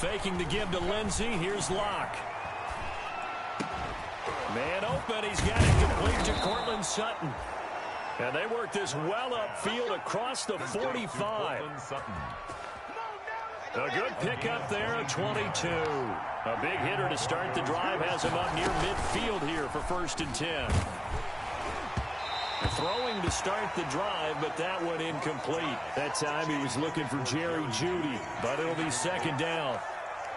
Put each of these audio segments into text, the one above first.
Faking the give to Lindsey. Here's Locke. Man open. He's got it complete to Cortland Sutton. And they work this well upfield across the 45. A good pickup there at 22. A big hitter to start the drive has him up near midfield here for 1st and 10. Throwing to start the drive, but that one incomplete. That time he was looking for Jerry Jeudy, but it'll be 2nd down.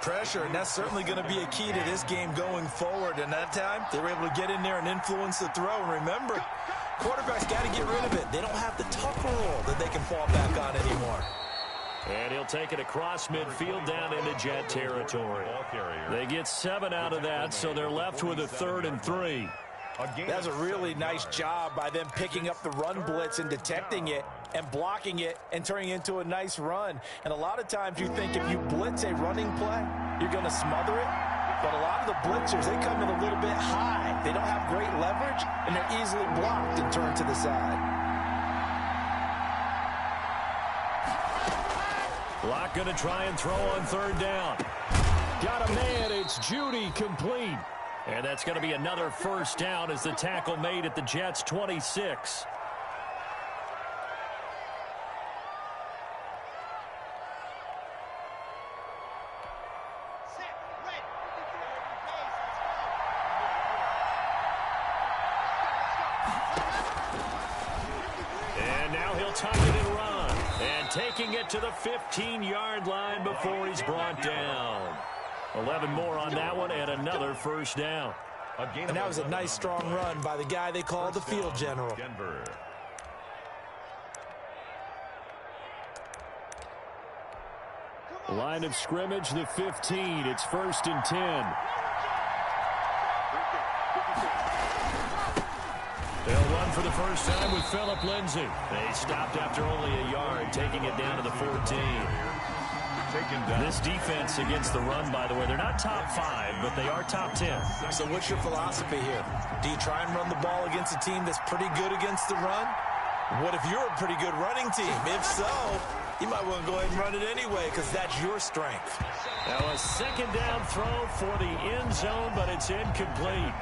Pressure, and that's certainly going to be a key to this game going forward. And that time, they were able to get in there and influence the throw. And remember, quarterbacks got to get rid of it. They don't have the tuck rule that they can fall back on anymore. And he'll take it across midfield down into Jet territory. They get 7 out of that, so they're left with a 3rd and 3. That's a really nice job by them picking up the run blitz and detecting it and blocking it and turning it into a nice run. And a lot of times you think if you blitz a running play, you're going to smother it. But a lot of the blitzers, they come in a little bit high. They don't have great leverage, and they're easily blocked and turned to the side. Locke going to try and throw on 3rd down. Got a man. It's Jeudy complete. And that's going to be another 1st down as the tackle made at the Jets' 26. And now he'll tuck it and run. And taking it to the 15-yard line before he's brought down. 11 more on that one and another 1st down. And that was a nice strong run by the guy they call the field general. Line of scrimmage, the 15. It's 1st and 10. They'll run for the first time with Phillip Lindsay. They stopped after only a yard, taking it down to the 14. This defense against the run, by the way, they're not top 5, but they are top 10. So what's your philosophy here? Do you try and run the ball against a team that's pretty good against the run? What if you're a pretty good running team? If so, you might want to go ahead and run it anyway because that's your strength. Now a 2nd down throw for the end zone, but it's incomplete.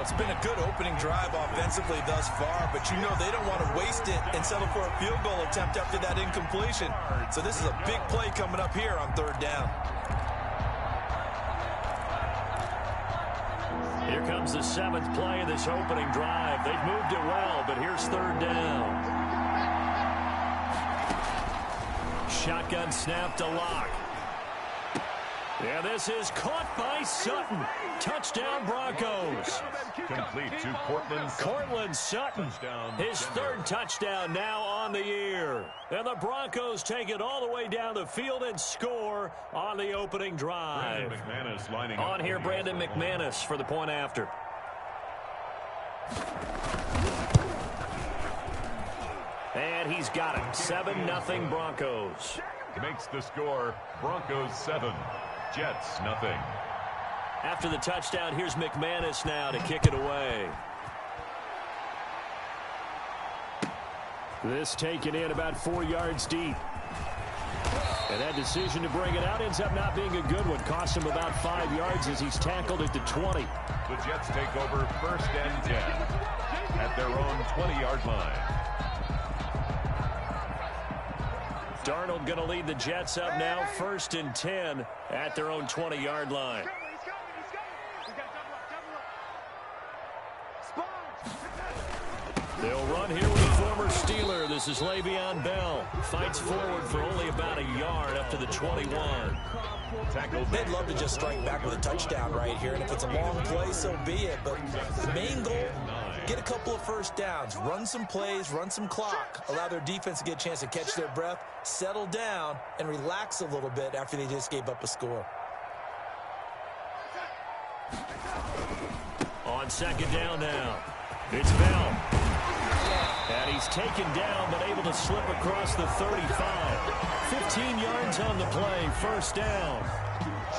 It's been a good opening drive offensively thus far, but you know they don't want to waste it and settle for a field goal attempt after that incompletion. So this is a big play coming up here on 3rd down. Here comes the 7th play of this opening drive. They've moved it well, but here's 3rd down. Shotgun snap to Locke. Yeah, this is caught by Sutton. Touchdown, Broncos. Complete to Cortland Sutton. His 3rd touchdown now on the year. And the Broncos take it all the way down the field and score on the opening drive. On here, Brandon McManus for the point after. And he's got it. 7-0 Broncos. Makes the score Broncos 7, Jets nothing. After the touchdown, here's McManus now to kick it away. This taken in about 4 yards deep. And that decision to bring it out ends up not being a good one. Cost him about 5 yards as he's tackled at the 20. The Jets take over 1st and 10 at their own 20-yard line. Darnold going to lead the Jets up now, 1st and 10 at their own 20-yard line. They'll run here with a former Steeler. This is Le'Veon Bell. Fights forward for only about a yard up to the 21. They'd love to just strike back with a touchdown right here, and if it's a long play, so be it. But the main goal, get a couple of 1st downs, run some plays, run some clock, allow their defense to get a chance to catch their breath, settle down, and relax a little bit after they just gave up a score. On 2nd down now, it's Bell. And he's taken down, but able to slip across the 35. 15 yards on the play, 1st down.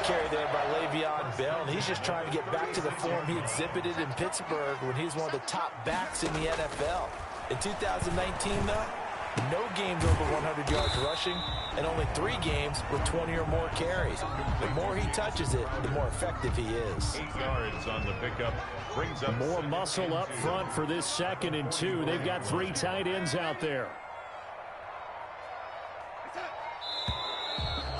Carry there by Le'Veon Bell, and he's just trying to get back to the form he exhibited in Pittsburgh when he was one of the top backs in the NFL. In 2019, though, No games over 100 yards rushing, and only 3 games with 20 or more carries. The more he touches it, the more effective he is. 8 yards on the pickup. Brings up more muscle up front for this 2nd and 2. They've got 3 tight ends out there.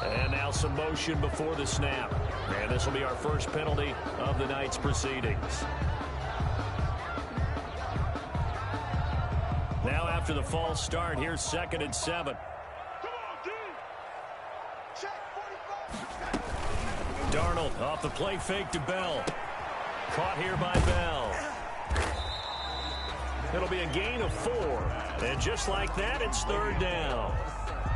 And now some motion before the snap. And this will be our first penalty of the night's proceedings. Now after the false start, here's 2nd and 7. Darnold off the play fake to Bell. Caught here by Bell. It'll be a gain of 4. And just like that, it's 3rd down.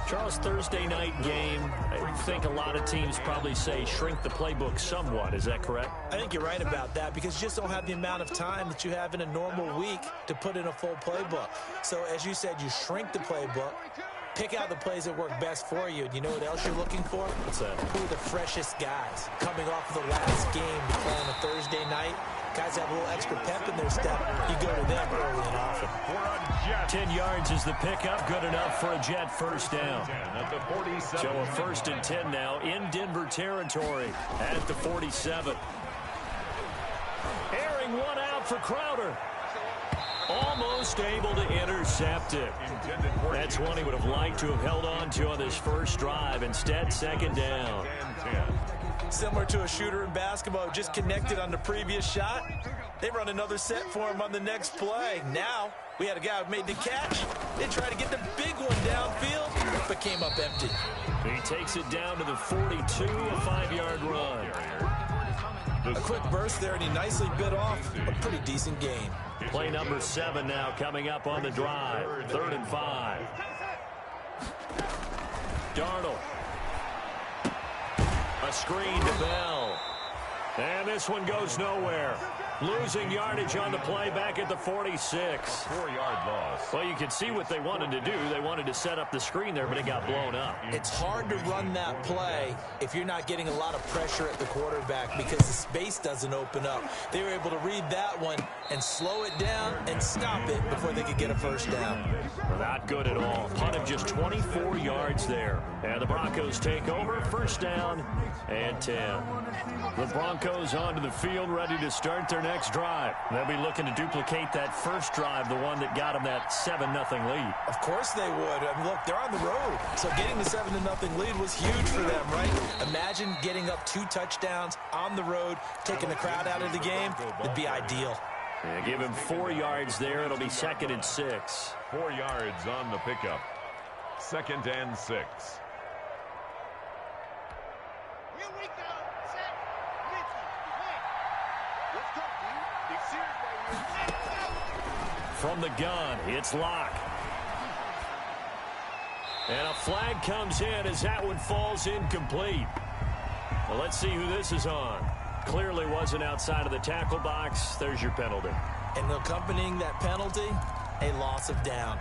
Charles, Thursday night game, I think a lot of teams probably say shrink the playbook somewhat. Is that correct? I think you're right about that because you just don't have the amount of time that you have in a normal week to put in a full playbook. So as you said, you shrink the playbook, pick out the plays that work best for you. And you know what else you're looking for? What's that? Who are the freshest guys coming off of the last game to play on a Thursday night? Guys have a little extra pep in their step. You go to them early and often. 10 yards is the pickup. Good enough for a Jet first down. So a 1st and 10 now in Denver territory at the 47. Airing one out for Crowder. Almost able to intercept it. That's one he would have liked to have held on to on this first drive. Instead, 2nd down. Similar to a shooter in basketball who just connected on the previous shot. They run another set for him on the next play. Now, we had a guy who made the catch. They tried to get the big one downfield, but came up empty. He takes it down to the 42, a 5-yard run. A quick burst there, and he nicely bit off a pretty decent gain. Play number 7 now coming up on the drive. 3rd and 5. Darnold. A screen to Bell. And this one goes nowhere. Losing yardage on the play back at the 46. 4-yard loss. Well, you can see what they wanted to do. They wanted to set up the screen there, but it got blown up. It's hard to run that play if you're not getting a lot of pressure at the quarterback because the space doesn't open up. They were able to read that one and slow it down and stop it before they could get a first down. Not good at all. Punt of just 24 yards there. And the Broncos take over. 1st down and 10. The Broncos onto the field, ready to start their next drive. They'll be looking to duplicate that first drive, the one that got them that 7-0 lead. Of course they would. I mean, look, they're on the road. So getting the 7-0 lead was huge for them, right? Imagine getting up 2 touchdowns on the road, taking the crowd out of the game. It'd be ideal. Yeah, give him 4 yards there. It'll be 2nd and 6. 4 yards on the pickup. 2nd and 6. From the gun, it's Locke. And a flag comes in as that one falls incomplete. Well, let's see who this is on. Clearly wasn't outside of the tackle box. There's your penalty. And accompanying that penalty, a loss of down.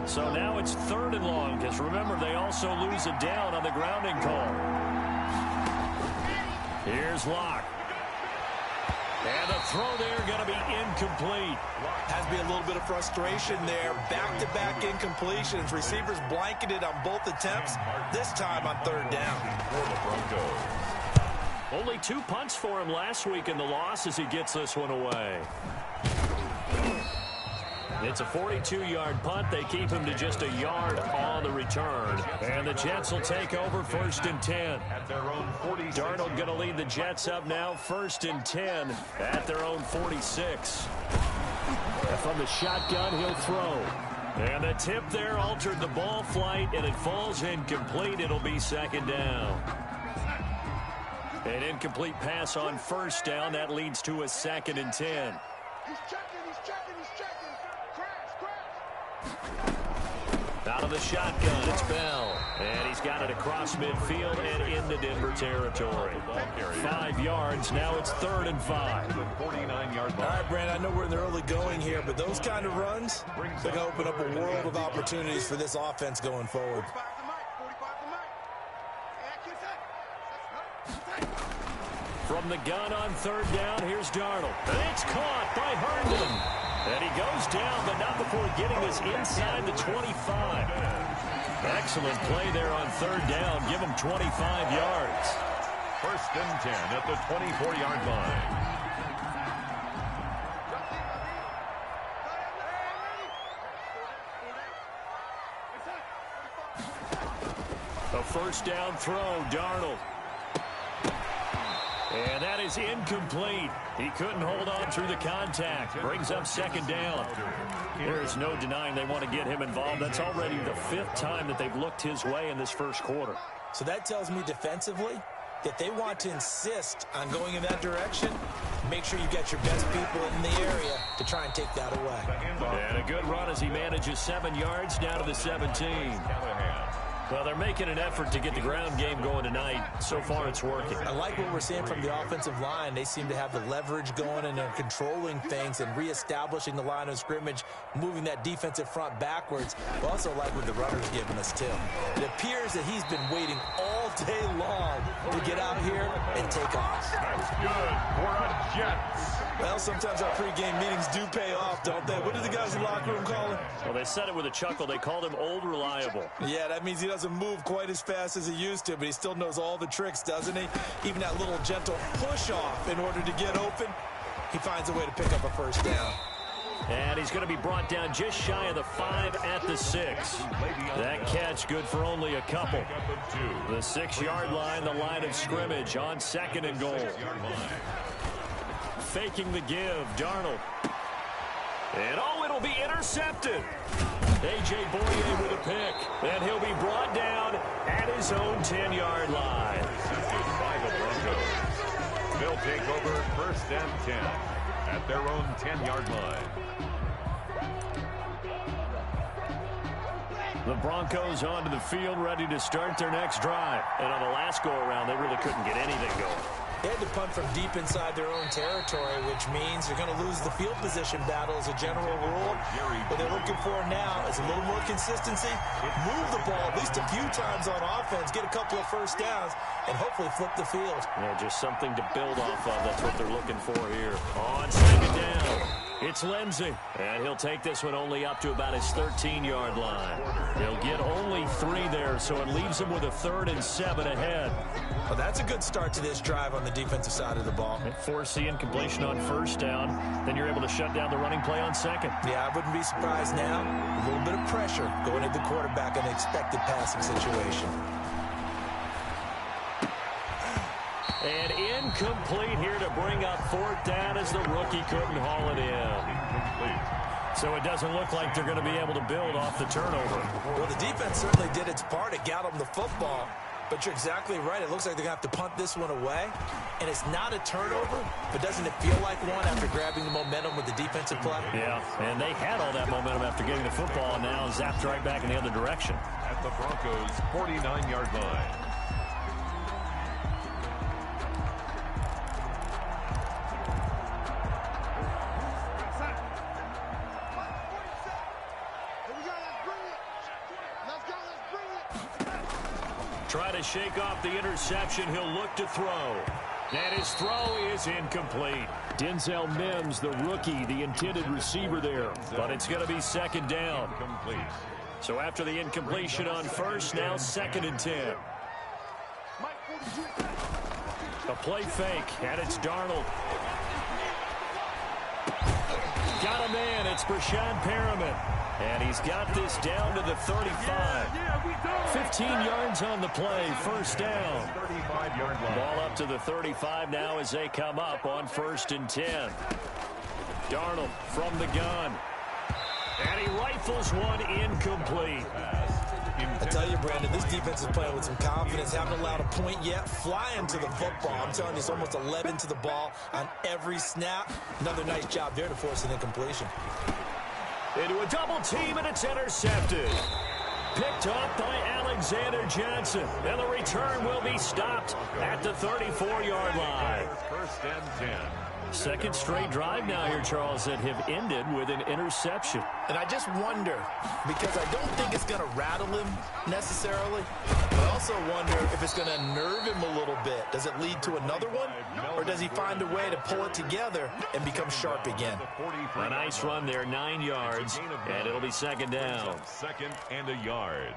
So now it's 3rd and long, because remember, they also lose a down on the grounding call. Here's Locke. And the throw there going to be incomplete. Has to be a little bit of frustration there. Back-to-back incompletions. Receivers blanketed on both attempts, this time on 3rd down. For the Broncos. Only 2 punts for him last week in the loss as he gets this one away. It's a 42-yard punt. They keep him to just a yard on the return. And the Jets will take over 1st and 10. At their own 46. Darnold going to lead the Jets up now 1st and 10 at their own 46. And from the shotgun, he'll throw. And the tip there altered the ball flight, and it falls incomplete. It'll be 2nd down. An incomplete pass on 1st down. That leads to a 2nd and 10. Out of the shotgun, it's Bell. And he's got it across midfield and into Denver territory. 5 yards, now it's 3rd and 5. 49-yard line. All right, Brandon, I know we're in the early going here, but those kind of runs, they're going to open up a world of opportunities for this offense going forward. From the gun on 3rd down, here's Darnold. And it's caught by Herndon. And he goes down, but not before getting this inside the 25. Excellent play there on third down. Give him 25 yards. First and 10 at the 24-yard line. A first down throw, Darnold. And that is incomplete. He couldn't hold on through the contact. Brings up second down. There's no denying they want to get him involved. That's already the 5th time that they've looked his way in this first quarter. So that tells me defensively that they want to insist on going in that direction. Make sure you get your best people in the area to try and take that away. And a good run as he manages 7 yards down to the 17. Well, they're making an effort to get the ground game going tonight. So far, it's working. I like what we're seeing from the offensive line. They seem to have the leverage going, and they're controlling things and reestablishing the line of scrimmage, moving that defensive front backwards. I also like what the runner's giving us, too. It appears that he's been waiting all day long to get out here and take off. That's good for a Jets. Well, sometimes our pregame meetings do pay off, don't they? What did the guys in the locker room call him? Well, they said it with a chuckle. They called him Old Reliable. Yeah, that means he doesn't move quite as fast as he used to, but he still knows all the tricks, doesn't he? Even that little gentle push-off in order to get open, he finds a way to pick up a first down. And he's going to be brought down just shy of the 5 at the 6. That catch good for only a couple. The 6-yard line, the line of scrimmage on 2nd and goal. Faking the give, Darnold. And oh, it'll be intercepted. A.J. Boye with a pick. And he'll be brought down at his own 10-yard line. Intercepted by the Broncos. They'll take over first and 10 at their own 10-yard line. The Broncos onto the field, ready to start their next drive. And on the last go-around, they really couldn't get anything going. They had to punt from deep inside their own territory, which means they're going to lose the field position battle as a general rule. What they're looking for now is a little more consistency, move the ball at least a few times on offense, get a couple of first downs, and hopefully flip the field. Yeah, just something to build off of. That's what they're looking for here. On 2nd down, it's Lindsey. And he'll take this one only up to about his 13-yard line. He'll get only 3 there, so it leaves him with a 3rd and 7 ahead. Well, that's a good start to this drive on the defensive side of the ball. And force the incompletion on first down. Then you're able to shut down the running play on 2nd. Yeah, I wouldn't be surprised now. A little bit of pressure going at the quarterback in an expected passing situation. And incomplete here to bring up 4th down as the rookie couldn't haul it in. So it doesn't look like they're going to be able to build off the turnover. Well, the defense certainly did its part. It got them the football. But you're exactly right. It looks like they're going to have to punt this one away. And it's not a turnover, but doesn't it feel like one after grabbing the momentum with the defensive play? Yeah, and they had all that momentum after getting the football, and now zapped right back in the other direction. At the Broncos' 49-yard line. Try to shake off the interception. He'll look to throw. And his throw is incomplete. Denzel Mims, the rookie, the intended receiver there. But it's going to be 2nd down. So after the incompletion on first, now 2nd and 10. A play fake, and it's Darnold. Got him in. It's Brashad Perriman. And he's got this down to the 35. 15 yards on the play, first down. 35-yard line. Ball up to the 35 now as they come up on 1st and 10. Darnold from the gun. And he rifles one incomplete. I tell you, Brandon, this defense is playing with some confidence. Haven't allowed a point yet. Flying to the football. I'm telling you, it's almost 11 to the ball on every snap. Another nice job there to force an incompletion. Into a double team, and it's intercepted. Picked up by Alexander Johnson. And the return will be stopped at the 34-yard line. First and 10. Second straight drive now here, Charles, that have ended with an interception. And I just wonder, because I don't think it's going to rattle him necessarily, but I also wonder if it's going to nerve him a little bit. Does it lead to another one, or does he find a way to pull it together and become sharp again? A nice run there, 9 yards, and it'll be second down. Second and a yard.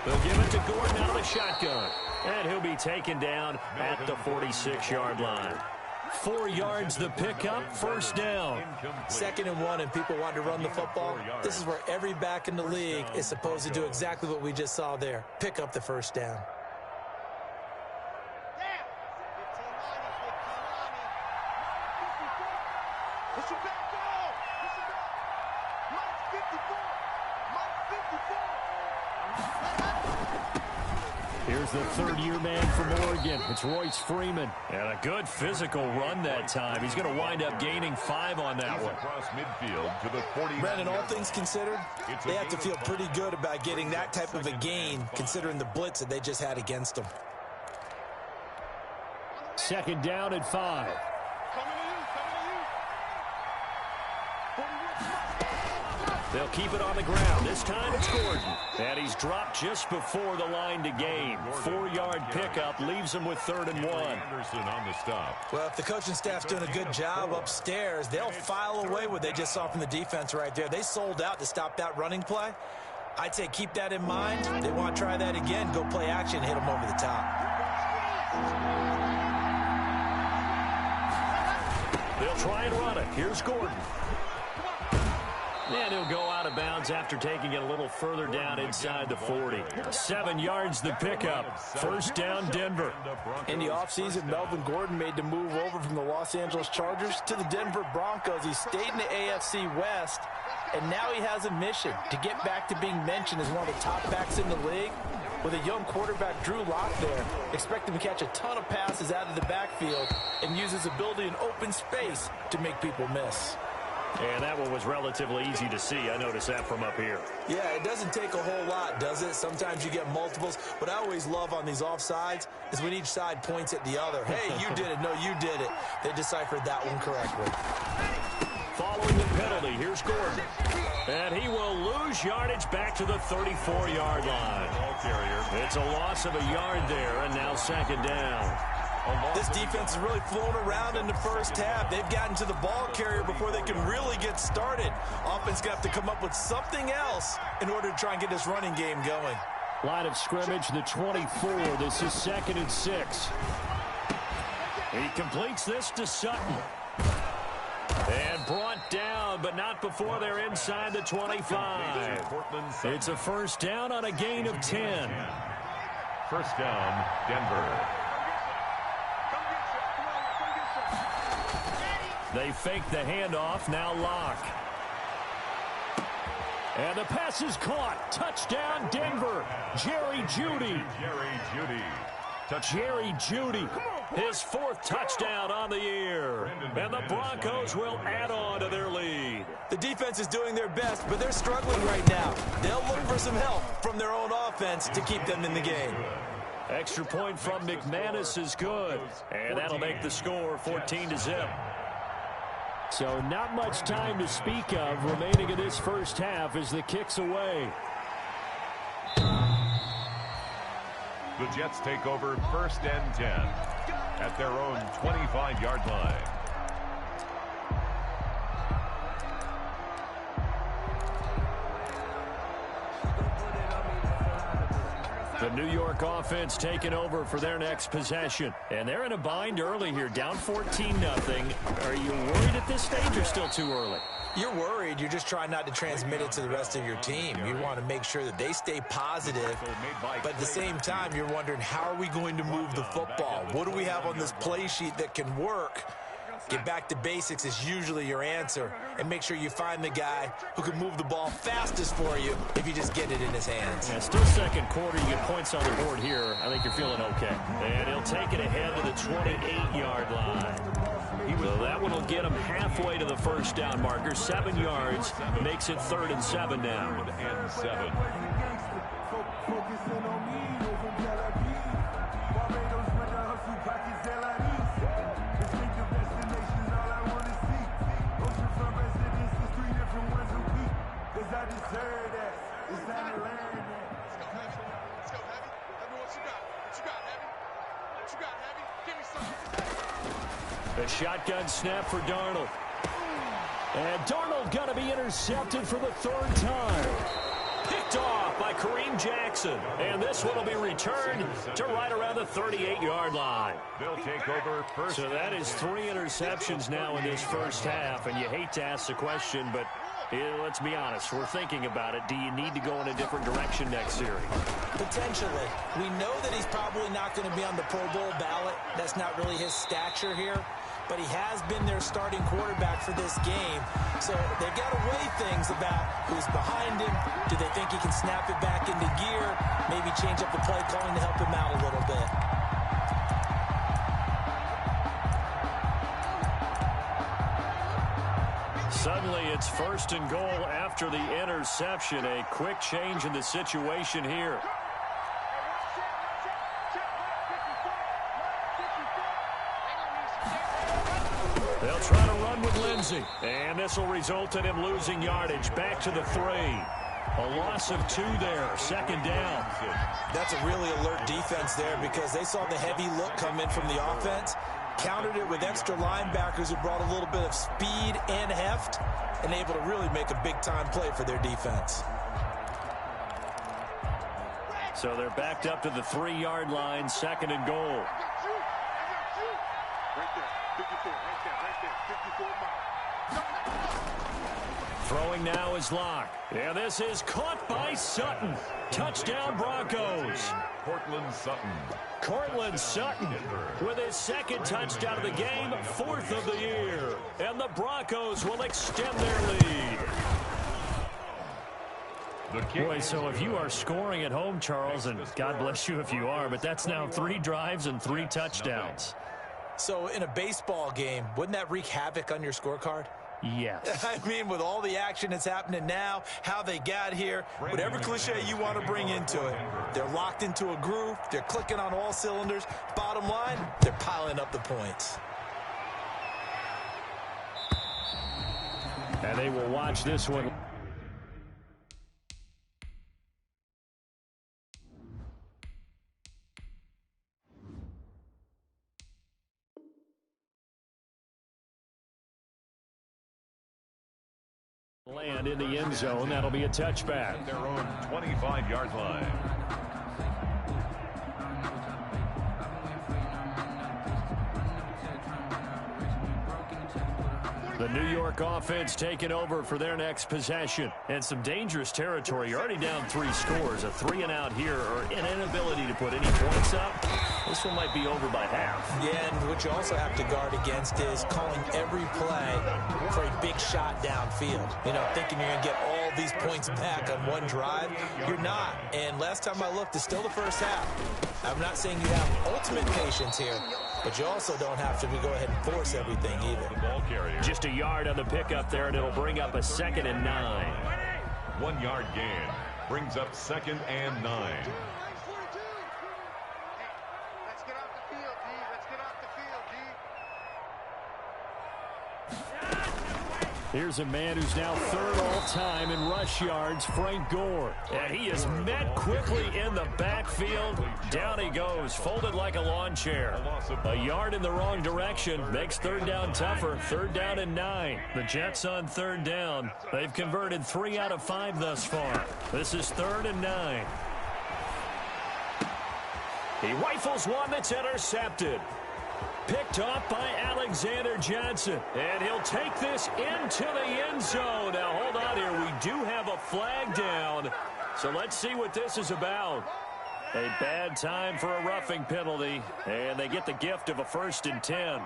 They'll give it to Gordon out of the shotgun. And he'll be taken down at the 46-yard line. 4 yards the pickup, first down. 2nd and 1, and people want to run the football. This is where every back in the league is supposed to do exactly what we just saw there. Pick up the first down. Here's the third-year man from Oregon. It's Royce Freeman. And a good physical run that time. He's going to wind up gaining 5 on that one. Across midfield to the 40. Brandon, all things considered, they have to feel pretty good about getting that type of a gain, considering the blitz that they just had against them. Second down at 5. They'll keep it on the ground. This time it's Gordon. And he's dropped just before the line to gain. 4-yard pickup leaves him with 3rd and 1. Anderson on the stop. Well, if the coaching staff's doing a good job upstairs, they'll file away what they just saw from the defense right there. They sold out to stop that running play. I'd say keep that in mind. They want to try that again. Go play action, hit them over the top. They'll try and run it. Here's Gordon. And he'll go out of bounds after taking it a little further down inside the 40. 7 yards the pickup. First down, Denver. In the offseason, Melvin Gordon made the move over from the Los Angeles Chargers to the Denver Broncos. He stayed in the AFC West, and now he has a mission to get back to being mentioned as one of the top backs in the league. With a young quarterback, Drew Lock, there, expect him to catch a ton of passes out of the backfield and use his ability in open space to make people miss. And that one was relatively easy to see. I noticed that from up here. Yeah, it doesn't take a whole lot, does it? Sometimes you get multiples. What I always love on these offsides is when each side points at the other. Hey, you did it. No, you did it. They deciphered that one correctly. Following the penalty, here's Gordon. And he will lose yardage back to the 34-yard line. It's a loss of a yard there, and now second down. This defense is really flown around in the first half. They've gotten to the ball carrier before they can really get started. Offense going to have to come up with something else in order to try and get this running game going. Line of scrimmage, the 24. This is 2nd and 6. He completes this to Sutton. And brought down, but not before they're inside the 25. It's a first down on a gain of 10. First down, Denver. They fake the handoff, now Lock. And the pass is caught. Touchdown, Denver. Jerry Jeudy. Jerry Jeudy. His 4th touchdown on the year. And the Broncos will add on to their lead. The defense is doing their best, but they're struggling right now. They'll look for some help from their own offense to keep them in the game. Extra point from McManus is good. And that'll make the score 14-0. So not much time to speak of remaining in this first half as the kick's away. The Jets take over 1st and 10 at their own 25-yard line. The New York offense taking over for their next possession. And they're in a bind early here, down 14-0. Are you worried at this stage or still too early? You're worried. You're just trying not to transmit it to the rest of your team. You want to make sure that they stay positive. But at the same time, you're wondering, how are we going to move the football? What do we have on this play sheet that can work? Get back to basics is usually your answer. And make sure you find the guy who can move the ball fastest for you if you just get it in his hands. Yeah, still second quarter. You get points on the board here. I think you're feeling okay. And he'll take it ahead to the 28-yard line. So that one will get him halfway to the first down marker. 7 yards makes it 3rd and 7 now. A shotgun snap for Darnold. And Darnold going to be intercepted for the third time. Picked off by Kareem Jackson. And this one will be returned to right around the 38-yard line. They'll take over first. So that is 3 interceptions now in this first half. And you hate to ask the question, but let's be honest. We're thinking about it. Do you need to go in a different direction next series? Potentially. We know that he's probably not going to be on the Pro Bowl ballot. That's not really his stature here. But he has been their starting quarterback for this game. So they've got to weigh things about who's behind him. Do they think he can snap it back into gear? Maybe change up the play calling to help him out a little bit. Suddenly it's 1st and goal after the interception. A quick change in the situation here. They'll try to run with Lindsey. And this will result in him losing yardage. Back to the 3. A loss of 2 there. 2nd down. That's a really alert defense there because they saw the heavy look come in from the offense. Countered it with extra linebackers who brought a little bit of speed and heft and able to really make a big-time play for their defense. So they're backed up to the 3-yard line. 2nd and goal. Throwing now is Locke. Yeah, this is caught by Sutton. Touchdown Broncos. Cortland Sutton with his 2nd touchdown of the game, 4th of the year. And the Broncos will extend their lead. Boy, so if you are scoring at home, Charles, and God bless you if you are, but that's now 3 drives and 3 touchdowns. So in a baseball game, wouldn't that wreak havoc on your scorecard? Yes. I mean, with all the action that's happening now, how they got here, whatever cliche you want to bring into it, they're locked into a groove, they're clicking on all cylinders. Bottom line, they're piling up the points. And they will watch this one. Land in the end zone. That'll be a touchback. Their own 25-yard line. The New York offense taking over for their next possession. And some dangerous territory. You're already down 3 scores. A 3-and-out here or an inability to put any points up. This one might be over by half. Yeah, and what you also have to guard against is calling every play for a big shot downfield. You know, thinking you're going to get all these points back on one drive. You're not. And last time I looked, it's still the first half. I'm not saying you have ultimate patience here, but you also don't have to go ahead and force everything either. The ball carrier. Just a yard on the pickup there, and it'll bring up a 2nd and 9. 1-yard gain brings up 2nd and 9. Here's a man who's now 3rd all-time in rush yards, Frank Gore. And he is met quickly in the backfield. Down he goes, folded like a lawn chair. A yard in the wrong direction makes 3rd down tougher. 3rd down and 9. The Jets on 3rd down. They've converted 3 out of 5 thus far. This is 3rd and 9. He rifles one that's intercepted. Picked off by Alexander Johnson. And he'll take this into the end zone. Now, hold on here. We do have a flag down. So let's see what this is about. A bad time for a roughing penalty. And they get the gift of a 1st and 10.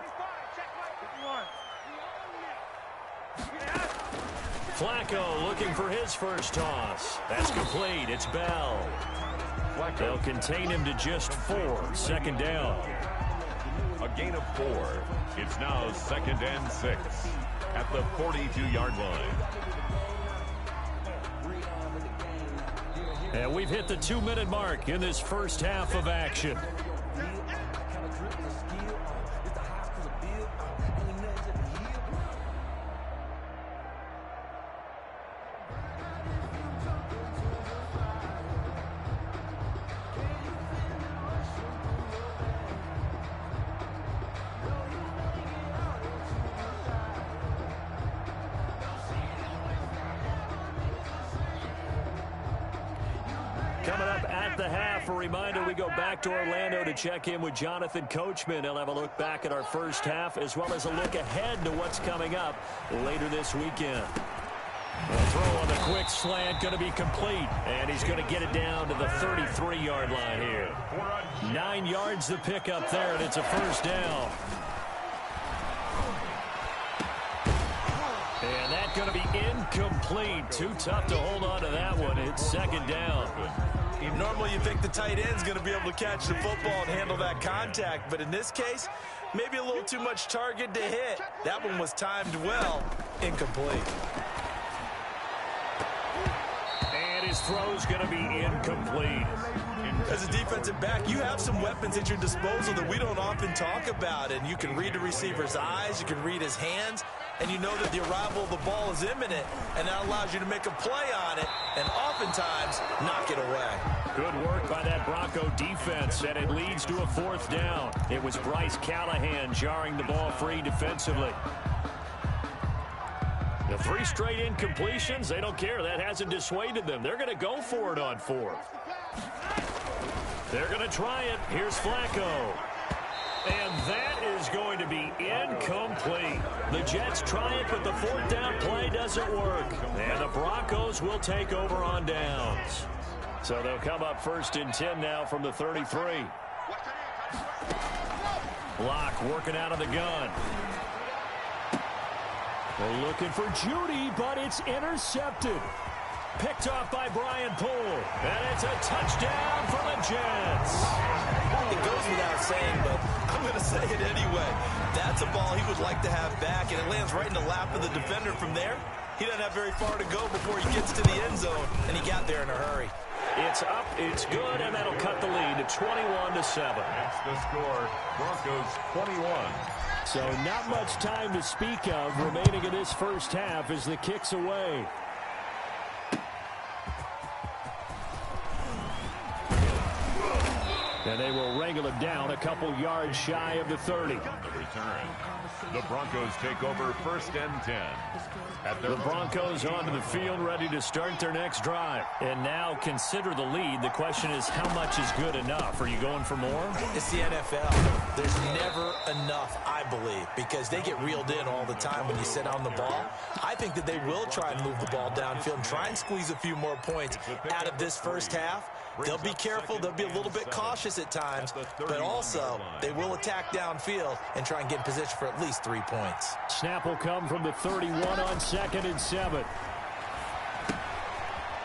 Flacco looking for his first toss. That's complete. It's Bell. They'll contain him to just 4. 2nd down. A gain of 4. It's now 2nd and 6 at the 42-yard line. And we've hit the 2-minute mark in this first half of action. Coming up at the half, a reminder we go back to Orlando to check in with Jonathan Coachman. He'll have a look back at our first half as well as a look ahead to what's coming up later this weekend. The throw on the quick slant going to be complete, and he's going to get it down to the 33-yard line here. 9 yards to pick up there, and it's a first down. And that's going to be incomplete. Too tough to hold on to that one. It's second down. Normally you think the tight end's going to be able to catch the football and handle that contact, but in this case, maybe a little too much target to hit. That one was timed well. Incomplete. And his throw's going to be incomplete. As a defensive back, you have some weapons at your disposal that we don't often talk about, and you can read the receiver's eyes, you can read his hands, and you know that the arrival of the ball is imminent, and that allows you to make a play on it and oftentimes knock it away. Good work by that Bronco defense, and it leads to a fourth down. It was Bryce Callahan jarring the ball free defensively. The 3 straight incompletions, they don't care. That hasn't dissuaded them. They're going to go for it on fourth. They're going to try it. Here's Flacco. And that is going to be incomplete. The Jets try it, but the fourth down play doesn't work. And the Broncos will take over on downs. So they'll come up first and 10 now from the 33. Block working out of the gun. They're looking for Judy, but it's intercepted. Picked off by Brian Poole. And it's a touchdown for the Jets. It goes without saying, but I'm going to say it anyway. That's a ball he would like to have back, and it lands right in the lap of the defender from there. He doesn't have very far to go before he gets to the end zone, and he got there in a hurry. It's up, it's good, and that'll cut the lead to 21-7. That's the score. Broncos 21. So not much time to speak of remaining in this first half as the kick's away. And they will wrangle it down a couple yards shy of the 30. The return. The Broncos take over first and 10. The Broncos onto the field ready to start their next drive. And now consider the lead. The question is, how much is good enough? Are you going for more? It's the NFL. There's never enough, I believe, because they get reeled in all the time when you sit on the ball. I think that they will try and move the ball downfield and try and squeeze a few more points out of this first half. They'll be careful. They'll be a little bit cautious at times, but also they will attack downfield and try and get in position for at least 3 points. Snap will come from the 31 on 2nd and 7.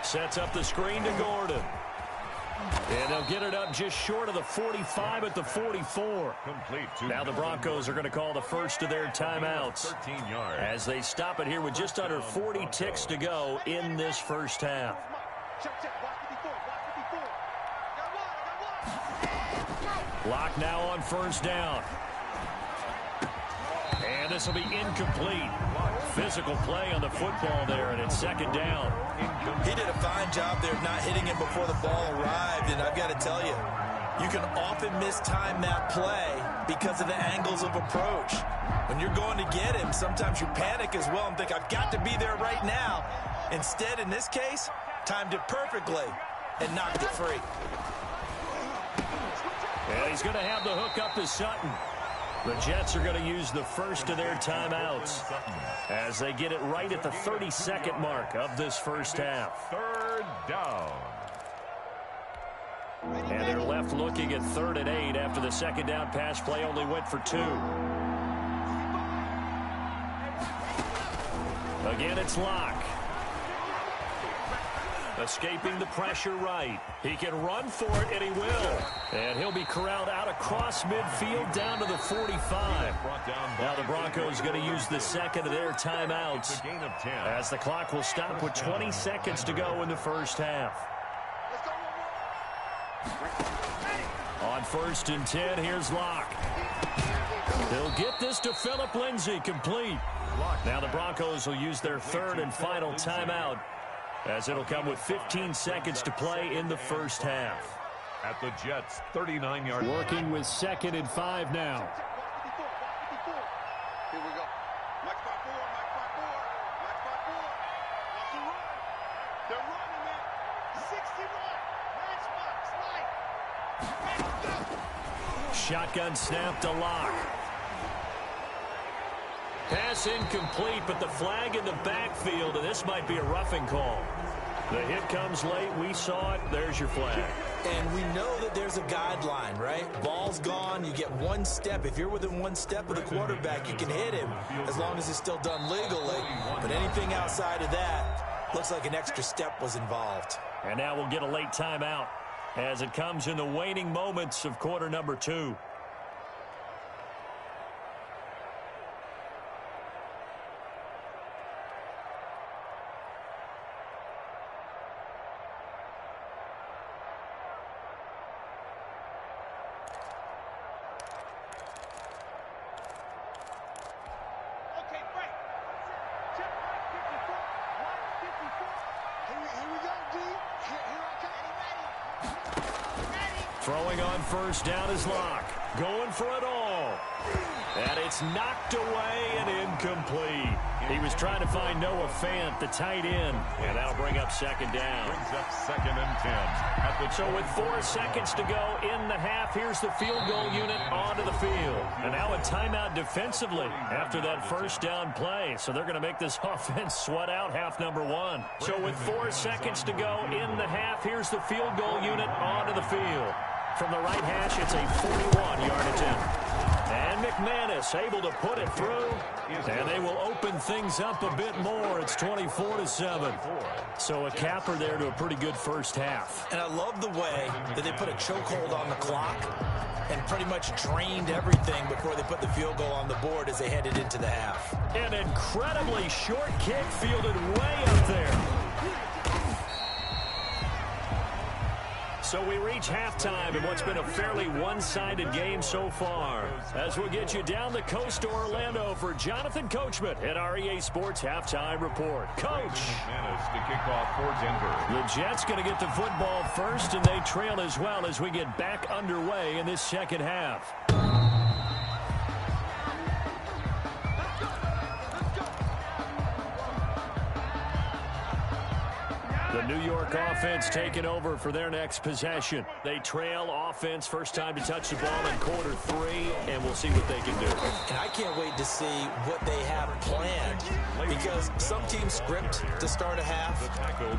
Sets up the screen to Gordon. And they'll get it up just short of the 45 at the 44. Now the Broncos are going to call the first of their timeouts 13 yards. as they stop it here with just under 40 ticks to go in this first half. Block now on first down. And this will be incomplete. Physical play on the football there, and it's second down. He did a fine job there of not hitting it before the ball arrived, and I've got to tell you, you can often mistime that play because of the angles of approach. When you're going to get him, sometimes you panic as well and think, I've got to be there right now. Instead, in this case, timed it perfectly and knocked it free. And he's going to have the hook up to Sutton. The Jets are going to use the first of their timeouts as they get it right at the 32nd mark of this first half. Third down. And they're left looking at 3rd and 8 after the second down pass play only went for 2. Again, it's Locke. Escaping the pressure right. He can run for it, and he will. And he'll be corralled out across midfield down to the 45. Now the Broncos going to use the second of their timeouts as the clock will stop with 20 seconds to go in the first half. On 1st and 10, here's Locke. He'll get this to Phillip Lindsay, complete. Now the Broncos will use their 3rd and final timeout, as it'll come with 15 seconds to play in the first half. At the Jets' 39-yard line. Working with 2nd and 5 now. Here we go. Max by 4, Max by 4, Max by 4. That's the run. They're running it. 61. Max Shotgun snap to Locke. Pass incomplete, but the flag in the backfield, and this might be a roughing call. The hit comes late. We saw it. There's your flag. And we know that there's a guideline, right? Ball's gone. You get one step. If you're within one step of the quarterback, you can hit him as long as it's still done legally. But anything outside of that, looks like an extra step was involved. And now we'll get a late timeout as it comes in the waning moments of quarter number 2. Throwing on first down is Locke. Going for it all. And it's knocked away and incomplete. He was trying to find Noah Fant, the tight end. And that'll bring up second down. Brings up 2nd and 10. So with 4 seconds to go in the half, here's the field goal unit onto the field. And now a timeout defensively after that first down play. So they're going to make this offense sweat out half number 1. So with 4 seconds to go in the half, here's the field goal unit onto the field. From the right hash, it's a 41-yard attempt. And McManus able to put it through. And they will open things up a bit more. It's 24-7. So a capper there to a pretty good first half. And I love the way that they put a chokehold on the clock and pretty much drained everything before they put the field goal on the board as they headed into the half. An incredibly short kick fielded way up there. So we reach halftime in what's been a fairly one-sided game so far. As we'll get you down the coast to Orlando for Jonathan Coachman at our EA Sports Halftime Report. Coach. McManus to kick off for Denver. The Jets going to get the football first, and they trail as well as we get back underway in this second half. The New York offense taking over for their next possession. They trail offense, first time to touch the ball in quarter 3, and we'll see what they can do. And I can't wait to see what they have planned, because some teams script to start a half.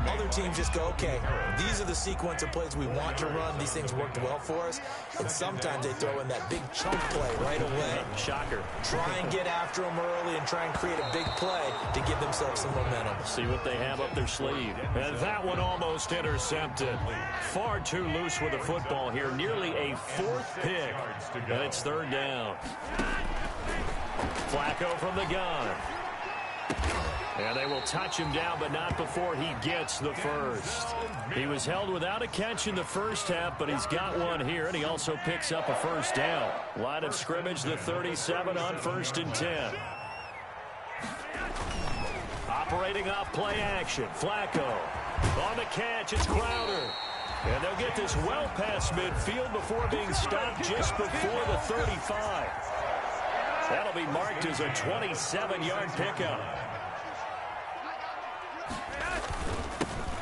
Other teams just go, okay, these are the sequence of plays we want to run. These things worked well for us. And sometimes they throw in that big chunk play right away. Shocker. Try and get after them early and try and create a big play to give themselves some momentum. See what they have up their sleeve. And that one almost intercepted. Far too loose with the football here. Nearly a 4th pick. And it's 3rd down. Flacco from the gun. And they will touch him down, but not before he gets the first. He was held without a catch in the first half, but he's got one here, and he also picks up a first down. Line of scrimmage, the 37 on 1st and 10. Operating off play action. Flacco. On the catch, it's Crowder. And they'll get this well past midfield before being stopped just before the 35. That'll be marked as a 27-yard pickup.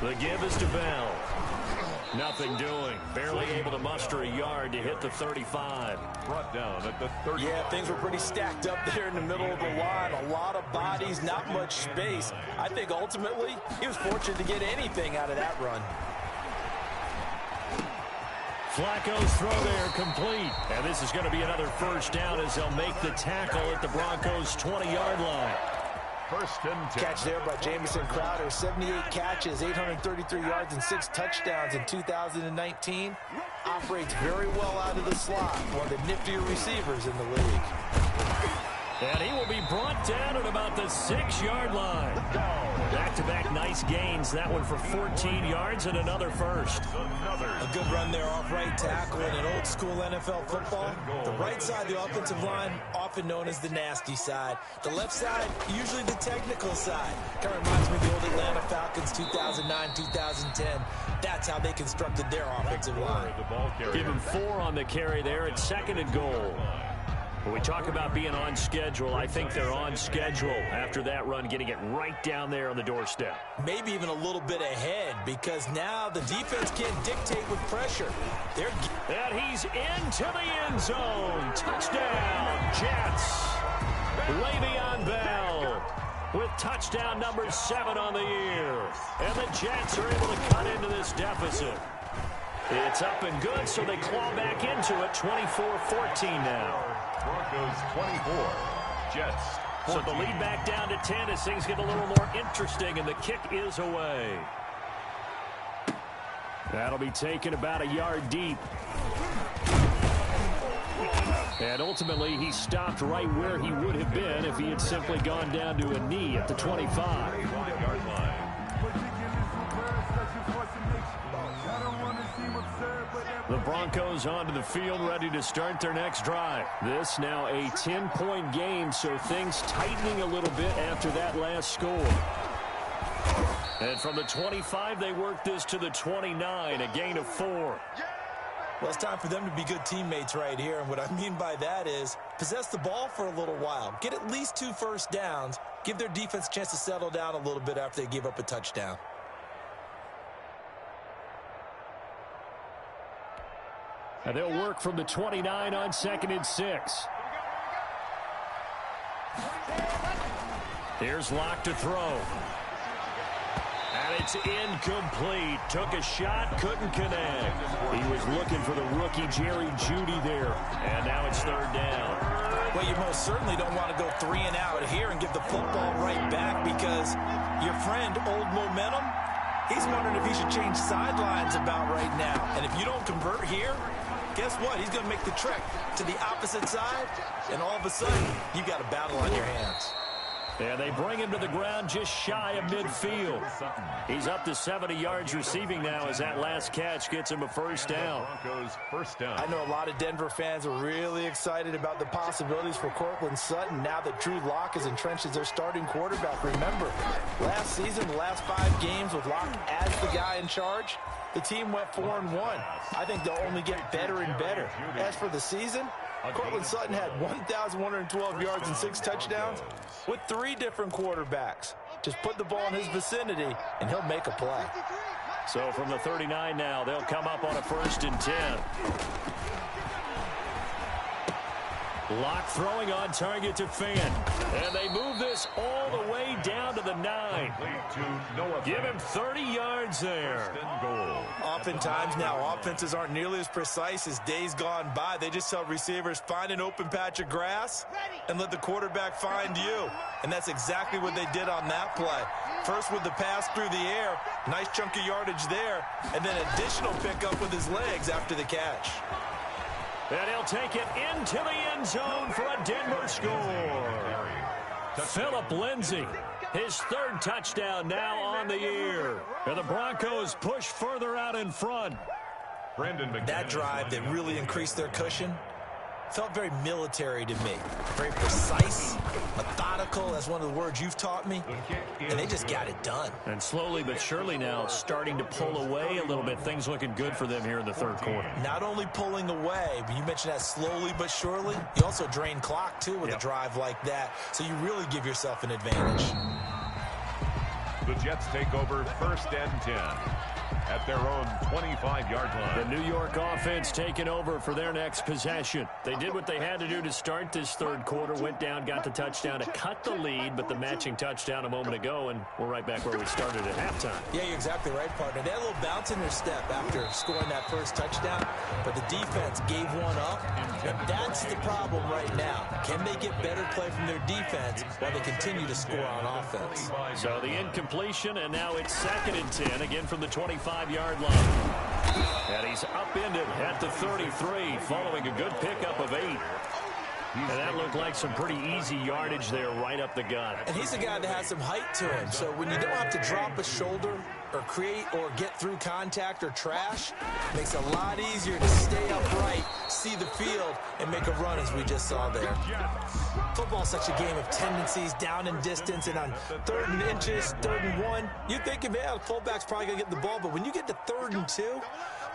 The give is to Bell. Nothing doing. Barely able to muster a yard to hit the 35. Brought down at the 30. Yeah, things were pretty stacked up there in the middle of the line. A lot of bodies, not much space. I think ultimately he was fortunate to get anything out of that run. Flacco's throw there complete. And this is going to be another first down as they'll make the tackle at the Broncos' 20-yard line. 1st and 10. Catch there by Jamison Crowder. 78 catches, 833 yards, and 6 touchdowns in 2019. Operates very well out of the slot. One of the niftier receivers in the league. And he will be brought down at about the 6-yard line. Back-to-back nice gains. That one for 14 yards and another first. A good run there off right tackle in an old-school NFL football. The right side of the offensive line, often known as the nasty side. The left side, usually the technical side. Kind of reminds me of the old Atlanta Falcons 2009-2010. That's how they constructed their offensive line. Give him 4 on the carry there at 2nd and goal. When we talk about being on schedule, I think they're on schedule after that run, getting it right down there on the doorstep. Maybe even a little bit ahead, because now the defense can't dictate with pressure. And he's into the end zone. Touchdown, Jets. Le'Veon Bell with touchdown number 7 on the year. And the Jets are able to cut into this deficit. It's up and good, so they claw back into it, 24-14 now. Broncos 24, Jets 14. So the lead back down to 10 as things get a little more interesting, and the kick is away. That'll be taken about a yard deep. And ultimately, he stopped right where he would have been if he had simply gone down to a knee at the 25-yard line. The Broncos onto the field, ready to start their next drive. This now a 10-point game, so things tightening a little bit after that last score. And from the 25, they work this to the 29, a gain of 4. Well, it's time for them to be good teammates right here, and what I mean by that is possess the ball for a little while, get at least 2 first downs, give their defense a chance to settle down a little bit after they give up a touchdown. And they'll work from the 29 on 2nd and 6. Here's Locke to throw. And it's incomplete. Took a shot, couldn't connect. He was looking for the rookie Jerry Jeudy there. And now it's 3rd down. Well, you most certainly don't want to go 3 and out here and give the football right back, because your friend, Old Momentum, he's wondering if he should change sidelines about right now. And if you don't convert here, guess what? He's going to make the trek to the opposite side, and all of a sudden, you got a battle on your hands. And they bring him to the ground just shy of midfield. He's up to 70 yards receiving now as that last catch gets him a first down. I know a lot of Denver fans are really excited about the possibilities for Courtland Sutton now that Drew Lock is entrenched as their starting quarterback. Remember, last season, the last 5 games with Lock as the guy in charge, the team went 4-1. I think they'll only get better and better. As for the season, Courtland Sutton had 1,112 yards and 6 touchdowns with 3 different quarterbacks. Just put the ball in his vicinity, and he'll make a play. So from the 39 now, they'll come up on a 1st and 10. Locke throwing on target to Fant. And they move this all the way down to the 9. Give him 30 yards there. Oftentimes now, offenses aren't nearly as precise as days gone by. They just tell receivers, find an open patch of grass and let the quarterback find you. And that's exactly what they did on that play. First with the pass through the air, nice chunk of yardage there, and then additional pickup with his legs after the catch. And he'll take it into the end zone for a Denver score. Phillip Lindsay, his 3rd touchdown now on the year. And the Broncos push further out in front. That drive that really increased their cushion felt very military to me. Very precise, methodical, that's one of the words you've taught me. And they just got it done. And slowly but surely now starting to pull away a little bit. Things looking good for them here in the 3rd quarter. Not only pulling away, but you mentioned that slowly but surely. You also drain clock, too, with a drive like that. So you really give yourself an advantage. The Jets take over 1st and 10. At their own 25-yard line. The New York offense taking over for their next possession. They did what they had to do to start this 3rd quarter. Went down, got the touchdown to cut the lead, but the matching touchdown a moment ago, and we're right back where we started at halftime. Yeah, you're exactly right, partner. They had a little bounce in their step after scoring that first touchdown, but the defense gave one up, and that's the problem right now. Can they get better play from their defense while they continue to score on offense? So the incompletion, and now it's 2nd and 10, again from the 25-yard line. And he's upended at the 33, following a good pickup of 8. And that looked like some pretty easy yardage there right up the gut. And he's a guy that has some height to him, so when you don't have to drop a shoulder or create or get through contact or trash, makes it a lot easier to stay upright, see the field, and make a run as we just saw there. Football's such a game of tendencies, down and distance, and on 3rd and inches, 3rd and 1, you think, yeah, the fullback's probably going to get the ball, but when you get to 3rd and 2,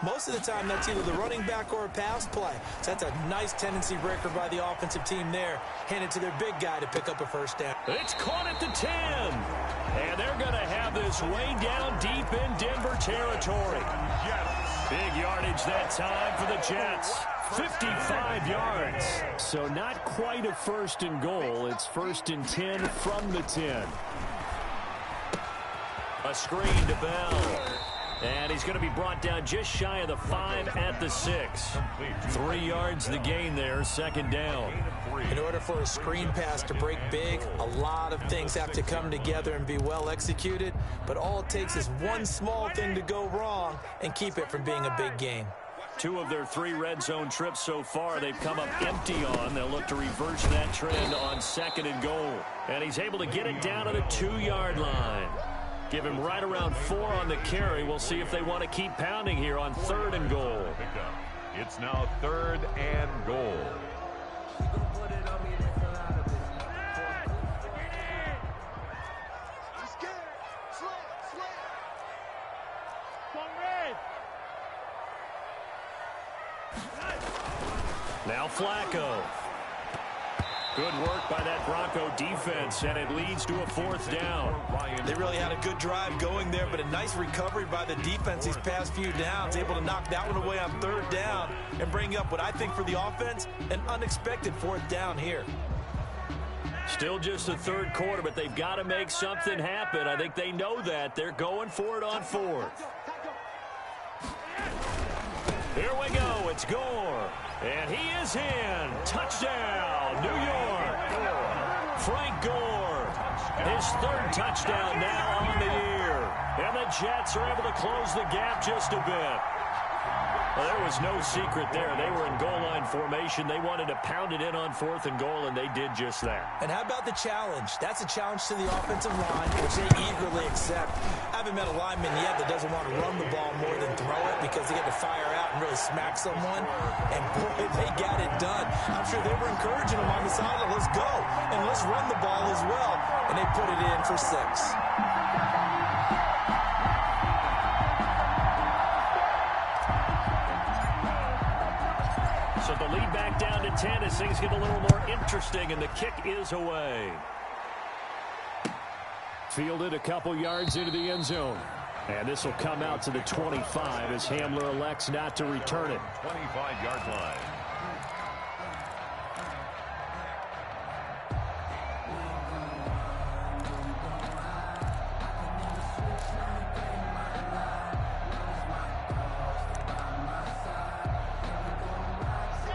most of the time that's either the running back or a pass play. So that's a nice tendency breaker by the offensive team there. Hand it to their big guy to pick up a first down. It's caught at the 10. And they're going to have this way down deep in Denver territory. Big yardage that time for the Jets. 55 yards. So not quite a 1st and goal. It's 1st and 10 from the 10. A screen to Bell. And he's going to be brought down just shy of the 5 at the 6. 3 yards the gain there, 2nd down. In order for a screen pass to break big, a lot of things have to come together and be well executed. But all it takes is one small thing to go wrong and keep it from being a big gain. 2 of their 3 red zone trips so far, they've come up empty on. They'll look to reverse that trend on 2nd and goal. And he's able to get it down to the 2-yard line. Give him right around 4 on the carry. We'll see if they want to keep pounding here on 3rd and goal. It's now 3rd and goal. Now Flacco. Good work by that Bronco defense, and it leads to a 4th down. They really had a good drive going there, but a nice recovery by the defense these past few downs, able to knock that one away on 3rd down and bring up what I think for the offense, an unexpected 4th down here. Still just the 3rd quarter, but they've got to make something happen. I think they know that. They're going for it on 4th. Here we go. It's Gore. And he is in. Touchdown, New York. Frank Gore, his 3rd touchdown now on the year. And the Jets are able to close the gap just a bit. Well, there was no secret there. They were in goal line formation. They wanted to pound it in on 4th and goal, and they did just that. And how about the challenge? That's a challenge to the offensive line, which they eagerly accept. I haven't met a lineman yet that doesn't want to run the ball more than throw it because they get to fire out and really smack someone. And, boy, they got it done. I'm sure they were encouraging them on the sideline. Let's go, and let's run the ball as well. And they put it in for 6. So the lead back down to 10 as things get a little more interesting, and the kick is away. Fielded a couple yards into the end zone. And this will come out to the 25 as Hamler elects not to return it. 25-yard line.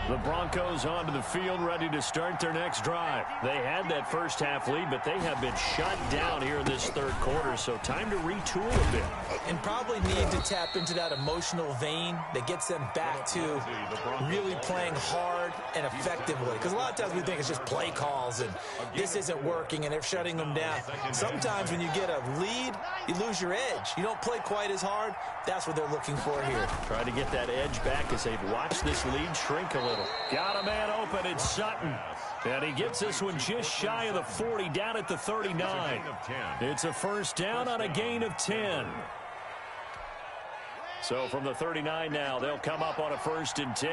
The Broncos onto the field, ready to start their next drive. They had that first half lead, but they have been shut down here in this 3rd quarter, so time to retool a bit. And probably need to tap into that emotional vein that gets them back to really playing hard and effectively. Because a lot of times we think it's just play calls and this isn't working and they're shutting them down. Sometimes when you get a lead, you lose your edge. You don't play quite as hard. That's what they're looking for here. Try to get that edge back as they've watched this lead shrink a little. Got a man open, it's Sutton. And he gets this one just shy of the 40, down at the 39. It's a 1st down on a gain of 10. So from the 39 now, they'll come up on a 1st and 10.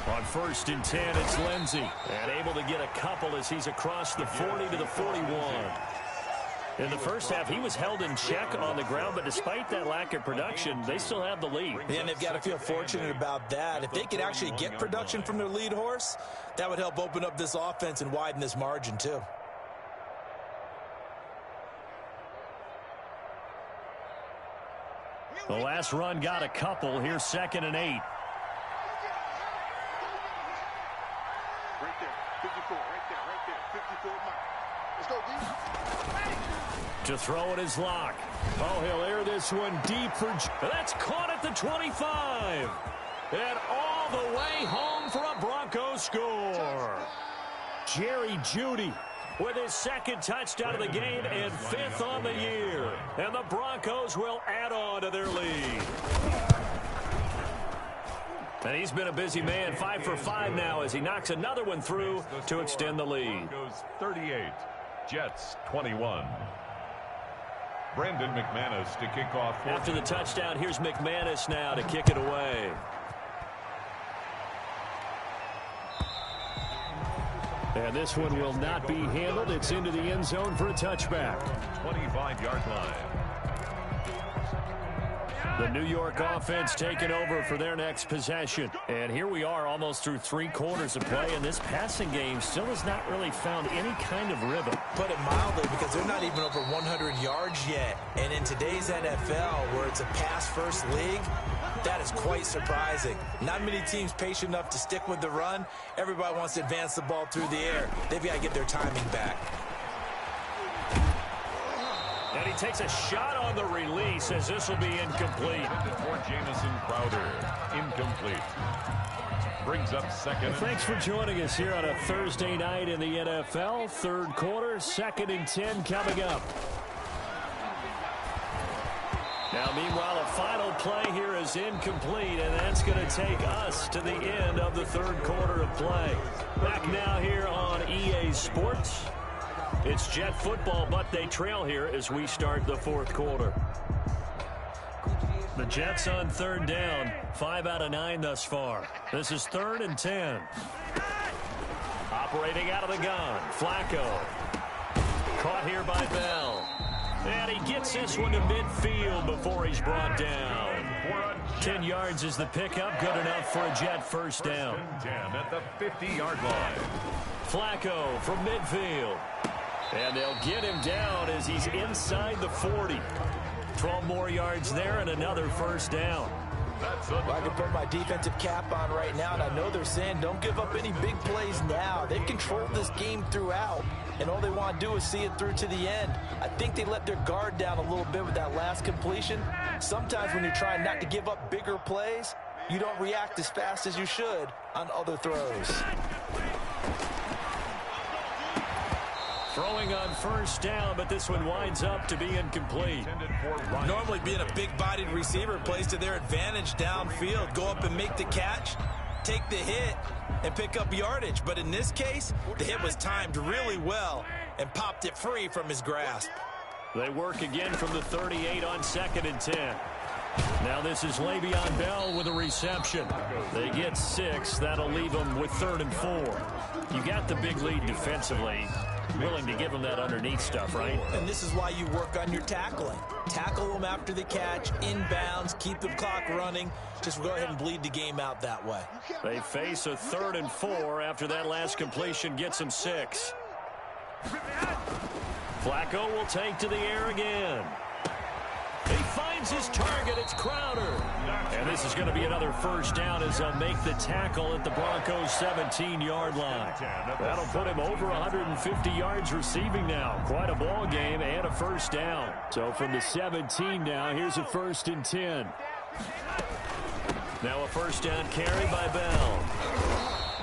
On 1st and 10, it's Lindsey. And able to get a couple as he's across the 40 to the 41. In the first half, he was held in check on the ground, but despite that lack of production, they still have the lead. And they've got to feel fortunate about that. If they could actually get production from their lead horse, that would help open up this offense and widen this margin too. The last run got a couple. Here's 2nd and 8. Right there, 54, right there, 54 mark. Let's go, D. To throw it is Locke. Oh, he'll air this one deep for... That's caught at the 25. And all the way home for a Broncos score. Jerry Jeudy with his second touchdown of the game and 5th on the year. And the Broncos will add on to their lead. And he's been a busy man, 5 for 5 now as he knocks another one through to extend the lead. Broncos 38, Jets 21. Brandon McManus to kick off. After the touchdown, here's McManus now to kick it away. And this one will not be handled. It's into the end zone for a touchback. 25-yard line. The New York offense taking over for their next possession. And here we are almost through 3 quarters of play, and this passing game still has not really found any kind of rhythm. Put it mildly, because they're not even over 100 yards yet. And in today's NFL, where it's a pass-first league, that is quite surprising. Not many teams patient enough to stick with the run. Everybody wants to advance the ball through the air. They've got to get their timing back. And he takes a shot on the release as this will be incomplete. For Jamison Crowder, incomplete. Brings up second. Thanks for joining us here on a Thursday night in the NFL. 3rd quarter, 2nd and 10 coming up. Now, meanwhile, a final play here is incomplete, and that's going to take us to the end of the 3rd quarter of play. Back now here on EA Sports. It's Jet football, but they trail here as we start the 4th quarter. The Jets on 3rd down, 5 out of 9 thus far. This is 3rd and 10. Operating out of the gun, Flacco. Caught here by Bell. And he gets this one to midfield before he's brought down. 10 yards is the pickup, good enough for a Jet first down. 10 at the 50-yard line. Flacco from midfield. And they'll get him down as he's inside the 40. 12 more yards there and another first down. Well, I can put my defensive cap on right now, and I know they're saying don't give up any big plays now. They've controlled this game throughout, and all they want to do is see it through to the end. I think they let their guard down a little bit with that last completion. Sometimes when you're trying not to give up bigger plays, you don't react as fast as you should on other throws. Throwing on first down, but this one winds up to be incomplete. Normally being a big-bodied receiver plays to their advantage downfield. Go up and make the catch, take the hit, and pick up yardage. But in this case, the hit was timed really well and popped it free from his grasp. They work again from the 38 on 2nd and 10. Now this is Le'Veon Bell with a reception. They get 6. That'll leave them with 3rd and 4. You got the big lead defensively. Willing to give them that underneath stuff, right? And this is why you work on your tackling. Tackle them after the catch, inbounds, keep the clock running. Just go ahead and bleed the game out that way. They face a 3rd and 4 after that last completion gets them 6. Flacco will take to the air again. He finds his target. It's Crowder. And this is going to be another first down as they'll make the tackle at the Broncos' 17-yard line. That'll put him over 150 yards receiving now. Quite a ball game and a first down. So from the 17 now, here's a 1st and 10. Now a first down carry by Bell.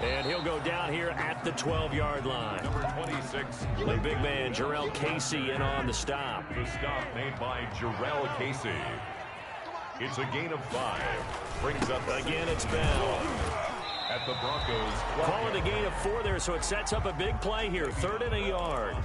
And he'll go down here at the 12-yard line. Number 26. The big man, Jarrell Casey, in on the stop. The stop made by Jarrell Casey. It's a gain of 5. Brings up again, it's Bell. At the Broncos. Calling a gain of 4 there, so it sets up a big play here. 3rd and a yard.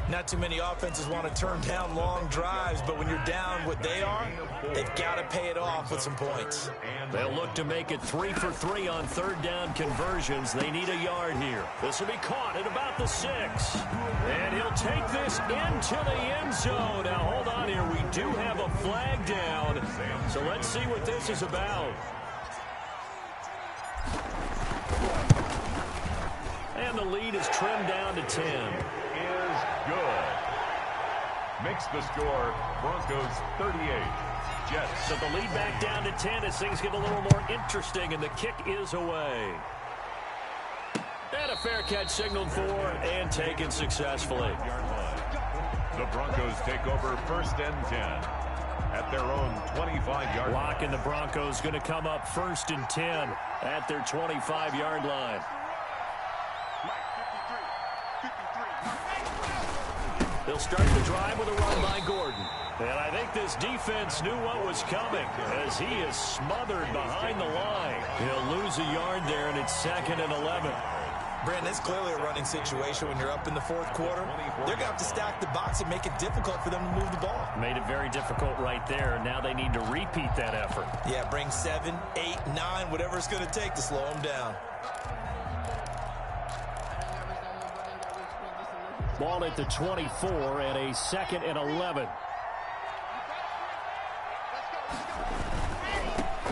Not too many offenses want to turn down long drives, but when you're down what they are, they've got to pay it off with some points. They'll look to make it 3 for 3 on 3rd down conversions. They need a yard here. This will be caught at about the 6. And he'll take this into the end zone. Now, hold on here. We do have a flag down. So let's see what this is about. And the lead is trimmed down to 10. Is good. Makes the score Broncos 38. Jets. So the lead back down to 10 as things get a little more interesting, and the kick is away. And a fair catch signaled for and taken successfully. The Broncos take over 1st and 10 at their own 25-yard line. Lock and the Broncos going to come up 1st and 10 at their 25-yard line. They'll start the drive with a run by Gordon. And I think this defense knew what was coming as he is smothered behind the line. He'll lose a yard there, and it's 2nd and 11. Brandon, it's clearly a running situation when you're up in the fourth quarter. They're going to have to stack the box and make it difficult for them to move the ball. Made it very difficult right there. Now they need to repeat that effort. Yeah, bring 7, 8, 9, whatever it's going to take to slow them down. Ball at the 24 and a 2nd and 11.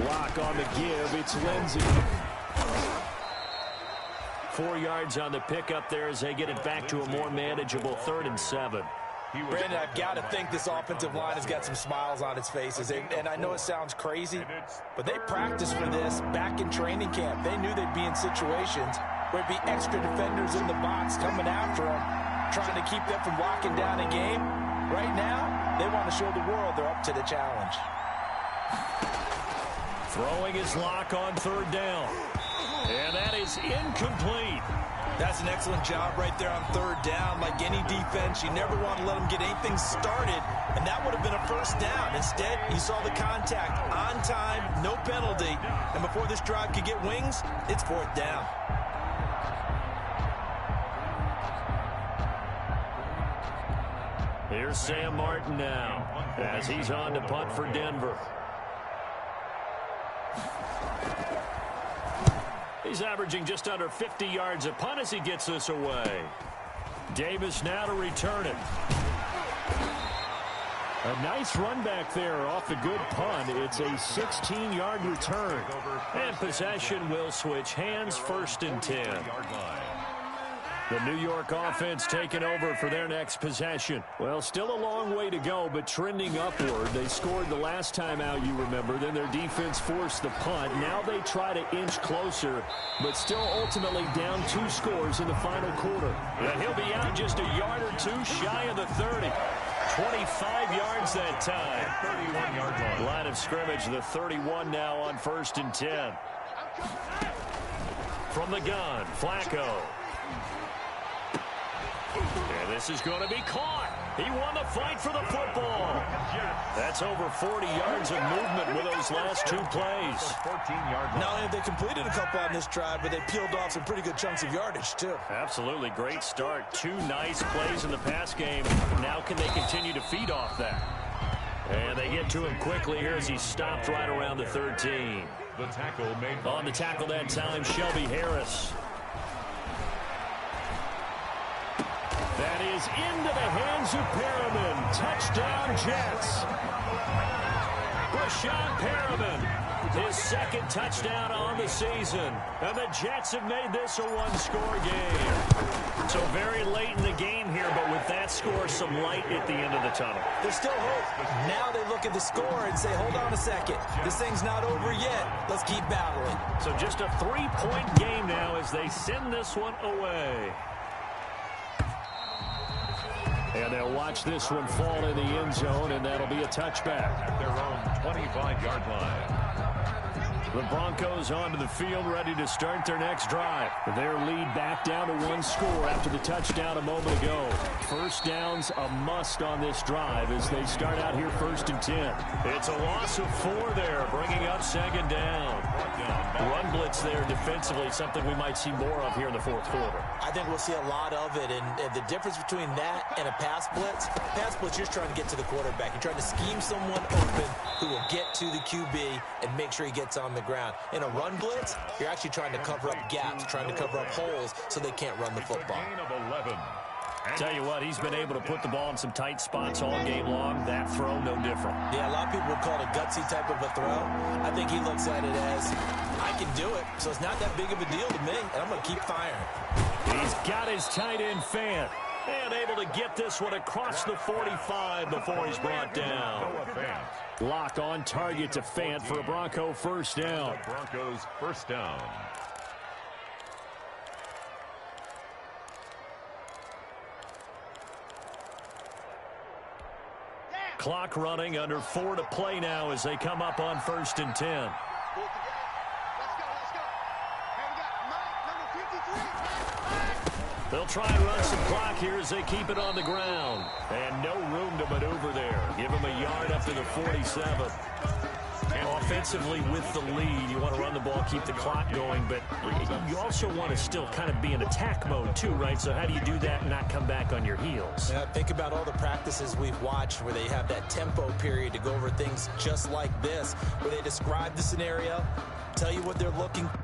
Block on the give. It's Lindsey. 4 yards on the pickup there as they get it back to a more manageable 3rd and 7. Brandon, I've got to think this offensive line has got some smiles on its faces. And I know it sounds crazy, but they practiced for this back in training camp. They knew they'd be in situations where it'd be extra defenders in the box coming after them, trying to keep them from locking down a game. Right now, they want to show the world they're up to the challenge. Throwing his lock on 3rd down. And that is incomplete. That's an excellent job right there on 3rd down. Like any defense, you never want to let them get anything started, and that would have been a 1st down. Instead, you saw the contact on time, no penalty, and before this drive could get wings, it's 4th down. Here's Sam Martin now as he's on to punt for Denver. He's averaging just under 50 yards a punt as he gets this away. Davis now to return it. A nice run back there off the good punt. It's a 16-yard return. And possession will switch hands, 1st and 10. The New York offense taking over for their next possession. Well, still a long way to go, but trending upward. They scored the last time out, you remember. Then their defense forced the punt. Now they try to inch closer, but still ultimately down 2 scores in the final quarter. And he'll be out just a yard or 2 shy of the 30. 25 yards that time. 31-yard line. Line of scrimmage, the 31 now on 1st and 10. From the gun, Flacco. And this is going to be caught. He won the fight for the football. That's over 40 yards of movement with those last 2 plays. 14-yard line. Not only have they completed a couple on this drive, but they peeled off some pretty good chunks of yardage, too. Absolutely. Great start. 2 nice plays in the pass game. Now can they continue to feed off that? And they get to him quickly here as he stopped right around the 13. The tackle made on the tackle that time, Shelby Harris. That is into the hands of Perriman. Touchdown, Jets. Brashad Perriman, his 2nd touchdown on the season. And the Jets have made this a 1-score game. So very late in the game here, but with that score, some light at the end of the tunnel. There's still hope. Now they look at the score and say, hold on a second. This thing's not over yet. Let's keep battling. So just a 3-point game now as they send this one away. And they'll watch this one fall in the end zone, and that'll be a touchback. At their own 25-yard line. The Broncos onto the field, ready to start their next drive. Their lead back down to 1 score after the touchdown a moment ago. 1st downs a must on this drive as they start out here 1st and 10. It's a loss of 4 there, bringing up 2nd down. Run blitz there defensively, something we might see more of here in the 4th quarter. I think we'll see a lot of it, and the difference between that and a pass blitz, you're trying to get to the quarterback. You're trying to scheme someone open who will get to the QB and make sure he gets on the ground. In a run blitz, you're actually trying to cover up gaps, trying to cover up holes so they can't run the football. Tell you what, he's been able to put the ball in some tight spots all game long. That throw, no different. Yeah, a lot of people would call it a gutsy type of a throw. I think he looks at it as, I can do it, so it's not that big of a deal to me, and I'm going to keep firing. He's got his tight end Fant, and able to get this one across the 45 before he's brought down. Lock on target to Fant for a Bronco 1st down. Broncos 1st down. Clock running, under 4 to play now as they come up on 1st and 10. They'll try and run some clock here as they keep it on the ground. And no room to maneuver there. Give them a yard up to the 47. And offensively with the lead, you want to run the ball, keep the clock going, but you also want to still kind of be in attack mode too, right? So how do you do that and not come back on your heels? Yeah, think about all the practices we've watched where they have that tempo period to go over things just like this, where they describe the scenario, tell you what they're looking for.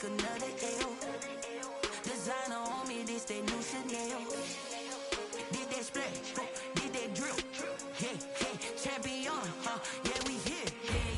Another L. Designer on me, this that new Chanel. Did that splash, did that drill. Yeah, champion, yeah, we here.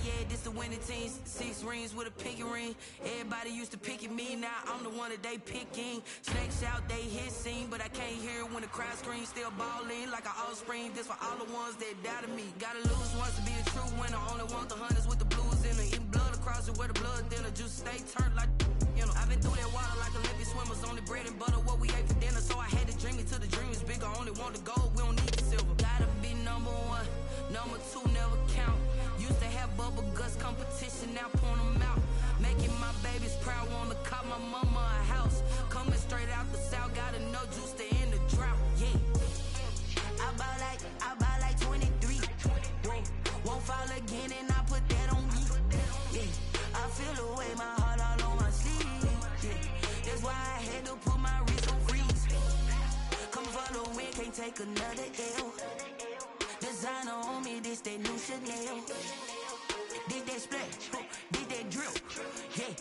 Yeah, this the winning team. 6 rings with a pinky ring. Everybody used to pick at me, now I'm the one that they picking. Snakes out, they hissing, but I can't hear when the crowd screams. Still balling like an offspring. This for all the ones that doubted me. Gotta lose once to be a true winner. Only want the hunters with the blues in it. Eating blood across it where the blood thinner. Juice stay turned like, you know. I've been through that water like Olympic swimmers. Only bread and butter what we ate for dinner. So I had to dream it till the dream is bigger. Only want the gold, we don't need the silver. Gotta be number 1, number 2 never count. Used to have bubble guts competition, now point them out. Making my babies proud, wanna call my mama a house. Coming straight out the south, gotta know juice to end the drought. Yeah, I buy like 23. Won't fall again and I put that on me. Yeah, I feel the way, my heart all on my sleeve. Yeah, that's why I had to put my wrist on freeze. Come for the win, can't take another L. Designer on me, this that new Chanel. Did that splash, did that drill. Yeah,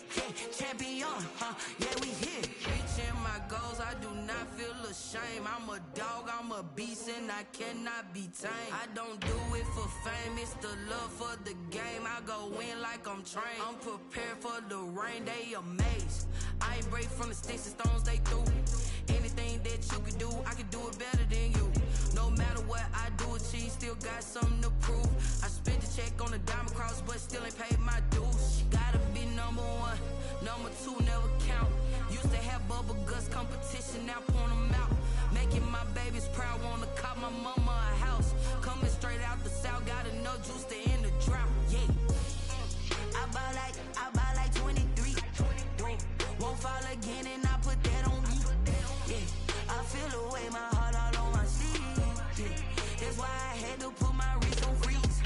champion, yeah, we here. Reaching my goals, I do not feel ashamed. I'm a dog, I'm a beast, and I cannot be tamed. I don't do it for fame, it's the love for the game. I go in like I'm trained. I'm prepared for the rain, they amazed. I ain't break from the sticks and stones they threw. Anything that you could do, I could do it better than you. No matter what I do, achieve, still got something to prove. I spent the check on the diamond cross, but still ain't paid my dues. Gotta be number 1, number 2 never count. Used to have bubble guts competition, now point them out. Making my babies proud, wanna call my mama a house. Coming straight out the south, gotta know juice to end the drought. Yeah, I buy like 23. Won't fall again and I put that on me. Yeah, I feel the way, my heart all on my sleeve. Yeah, that's why I had to put my wrist on freeze.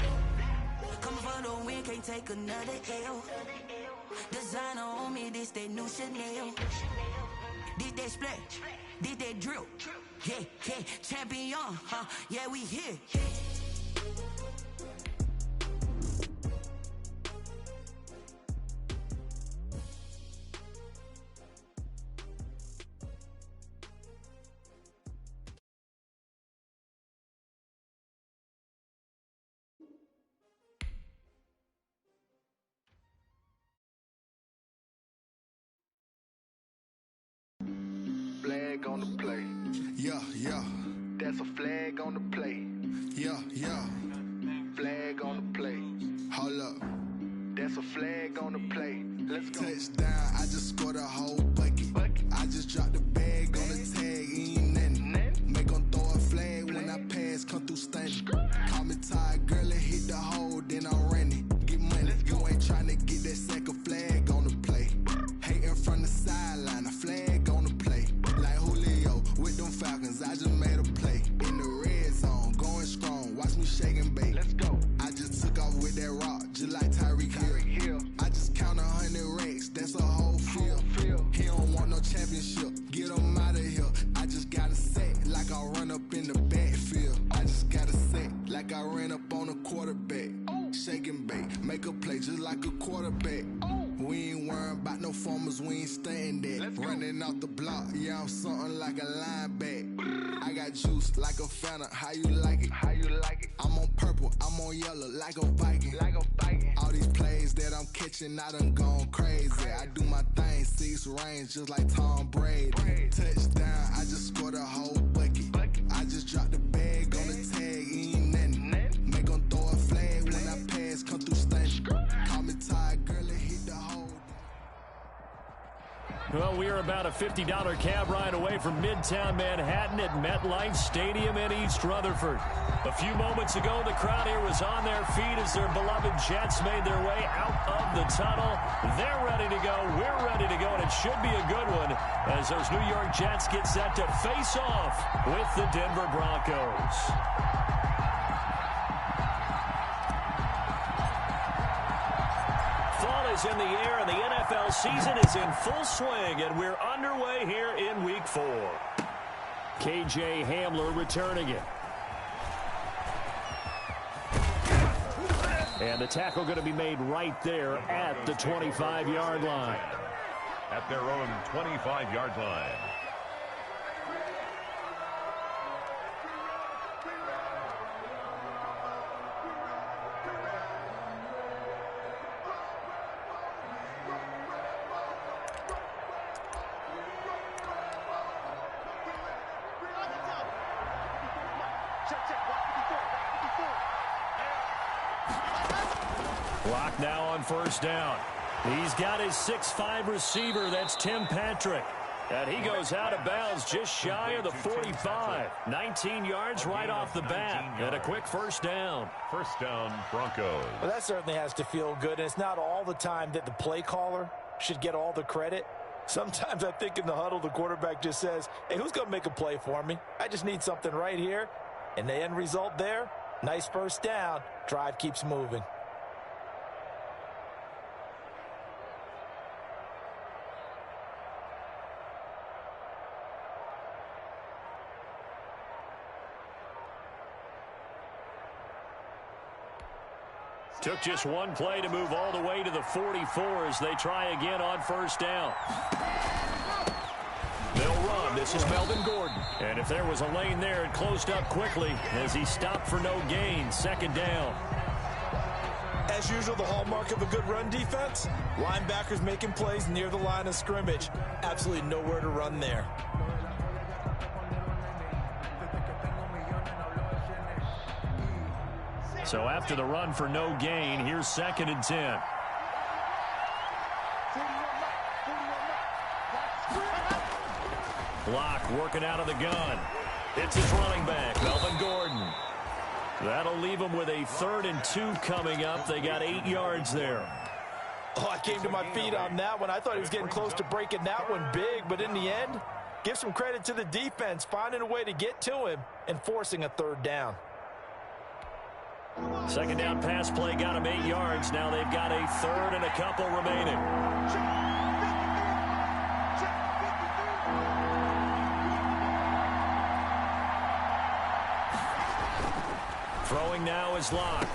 Come for the win, can't take another L. Designer on me, this that new Chanel. Did that splash, did that drill. Yeah, champion, yeah, we here. Flag on the play. Yeah. That's a flag on the play. Yeah. Flag on the play. Hold up. That's a flag on the play. Let's go. Touchdown, I just scored a whole bucket. I just dropped the bag on the tag, ain't nothing. Make 'em throw a flag when I pass, come through stunning. Call me tired, girl, and hit the hole, then I'm running. Get money, you ain't tryna get that second flag on the play. Hating from the sideline, a flag on the play. Like Julio with them Falcons, I just made a play. In the red zone, going strong, watch me shake and bake. Let's go. I just took off with that rock, just like Tyreek Hill. I just count 100 racks, that's a whole field. He don't want no championship, get him out of here. I just got a set, like I run up in the backfield. I just got a set, like I ran up on a quarterback. Shake and bake, make a play just like a quarterback. We ain't worrying About no formers, we ain't staying there. Running off the block, yeah, I'm something like a linebacker. I got juice like a Fanta, how you like it? How you like it? I'm on purple, I'm on yellow, like a Viking. Like a Viking. All these plays that I'm catching, I done gone crazy. I do my thing, 6 range, just like Tom Brady. Touchdown, I just scored a whole bucket. I just dropped the bag on the tag, ain't nothing. Make 'em throw a flag when I pass, come through stunning. Call me tired, girl, it hit the hole. Well, we are about a $50 cab ride away from Midtown Manhattan at MetLife Stadium in East Rutherford. A few moments ago, the crowd here was on their feet as their beloved Jets made their way out of the tunnel. They're ready to go. We're ready to go, and it should be a good one as those New York Jets get set to face off with the Denver Broncos. Fall is in the air, and the NFL season is in full swing, and we're underway here in Week 4. KJ Hamler returning it. And the tackle going to be made right there at the 25-yard line. At their own 25-yard line. Clock now on first down. He's got his 6'5" receiver. That's Tim Patrick. And he goes out of bounds just shy of the 45. 19 yards right off the bat. And a quick first down. First down, Broncos. Well, that certainly has to feel good. And it's not all the time that the play caller should get all the credit. Sometimes I think in the huddle, the quarterback just says, hey, who's going to make a play for me? I just need something right here. And the end result there, nice first down. Drive keeps moving. Took just one play to move all the way to the 44 as they try again on first down. They'll run. This is Melvin Gordon. And if there was a lane there, it closed up quickly as he stopped for no gain. Second down. As usual, the hallmark of a good run defense, linebackers making plays near the line of scrimmage. Absolutely nowhere to run there. So after the run for no gain, here's 2nd and 10. Block working out of the gun. It's his running back, Melvin Gordon. That'll leave him with a 3rd and 2 coming up. They got 8 yards there. Oh, I came to my feet on that one. I thought he was getting close to breaking that one big, but in the end, give some credit to the defense, finding a way to get to him and forcing a 3rd down. Second down pass play got him 8 yards. Now they've got a 3rd and a couple remaining. Throwing now is Locke.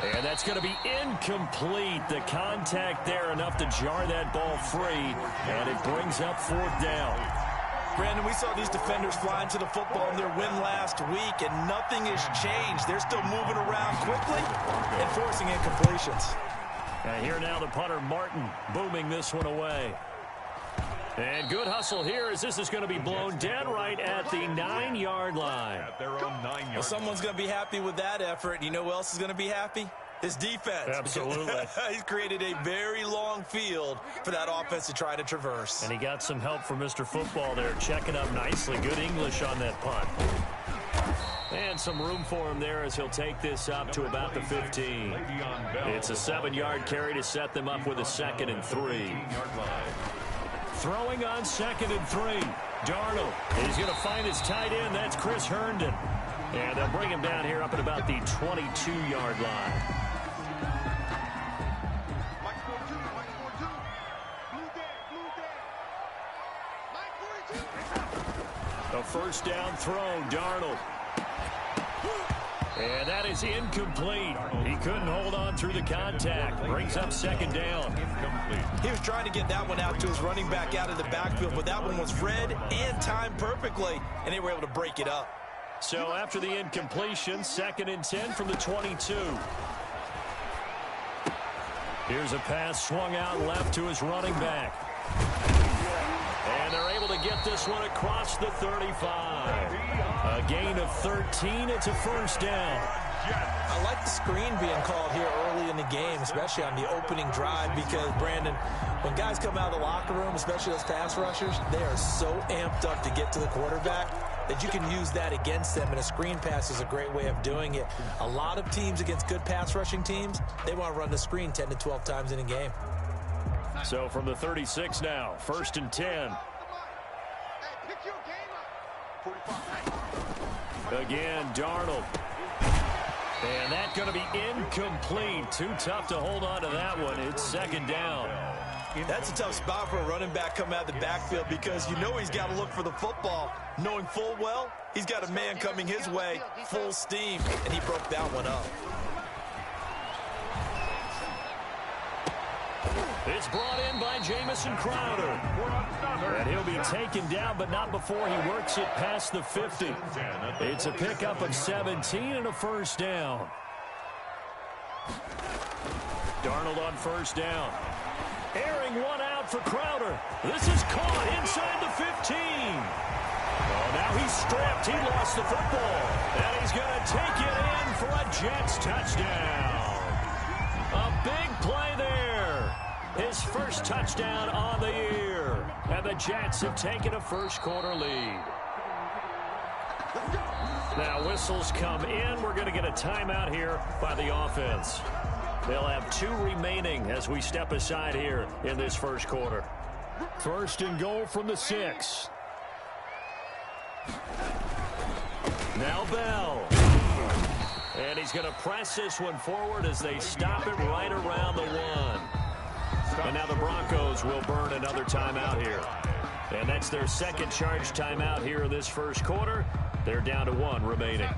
And that's going to be incomplete. The contact there enough to jar that ball free. And it brings up 4th down. Brandon, we saw these defenders flying to the football in their win last week, and nothing has changed. They're still moving around quickly and forcing incompletions. And here now the punter, Martin, booming this one away. And good hustle here as this is going to be blown dead right at the 9-yard line. At their own 9-yard Well, someone's going to be happy with that effort. You know who else is going to be happy? His defense. Absolutely. He's created a very long field for that offense to try to traverse. And he got some help from Mr. Football there, checking up nicely. Good English on that punt. And some room for him there as he'll take this up to about the 15. It's a 7-yard carry to set them up with a 2nd and 3. Throwing on 2nd and 3. Darnold. He's going to find his tight end. That's Chris Herndon. And they'll bring him down here up at about the 22-yard line. A first down throw, Darnold. And that is incomplete. He couldn't hold on through the contact. Brings up second down. Incomplete. He was trying to get that one out to his running back out of the backfield, but that one was read and timed perfectly, and they were able to break it up. So after the incompletion, 2nd and 10 from the 22. Here's a pass swung out left to his running back. And they're able to get this one across the 35. A gain of 13. It's a first down. I like the screen being called here early in the game, especially on the opening drive, because, Brandon, when guys come out of the locker room, especially those pass rushers, they are so amped up to get to the quarterback that you can use that against them, and a screen pass is a great way of doing it. A lot of teams against good pass rushing teams, they want to run the screen 10 to 12 times in a game. So from the 36 now, 1st and 10. Again, Darnold. And that's going to be incomplete. Too tough to hold on to that one. It's 2nd down. That's a tough spot for a running back coming out of the backfield, because you know he's got to look for the football, knowing full well he's got a man coming his way full steam, and he broke that one up. It's brought in by Jamison Crowder. And he'll be taken down, but not before he works it past the 50. It's a pickup of 17 and a first down. Darnold on first down. Airing one out for Crowder. This is caught inside the 15. Oh, now he's strapped. He lost the football. And he's going to take it in for a Jets touchdown. A big play there. His first touchdown on the year. And the Jets have taken a first-quarter lead. Now whistles come in. We're going to get a timeout here by the offense. They'll have 2 remaining as we step aside here in this first quarter. 1st and goal from the 6. Now Bell. And he's going to press this one forward as they stop it right around the 1. And now the Broncos will burn another timeout here. And that's their second charge timeout here in this first quarter. They're down to 1 remaining.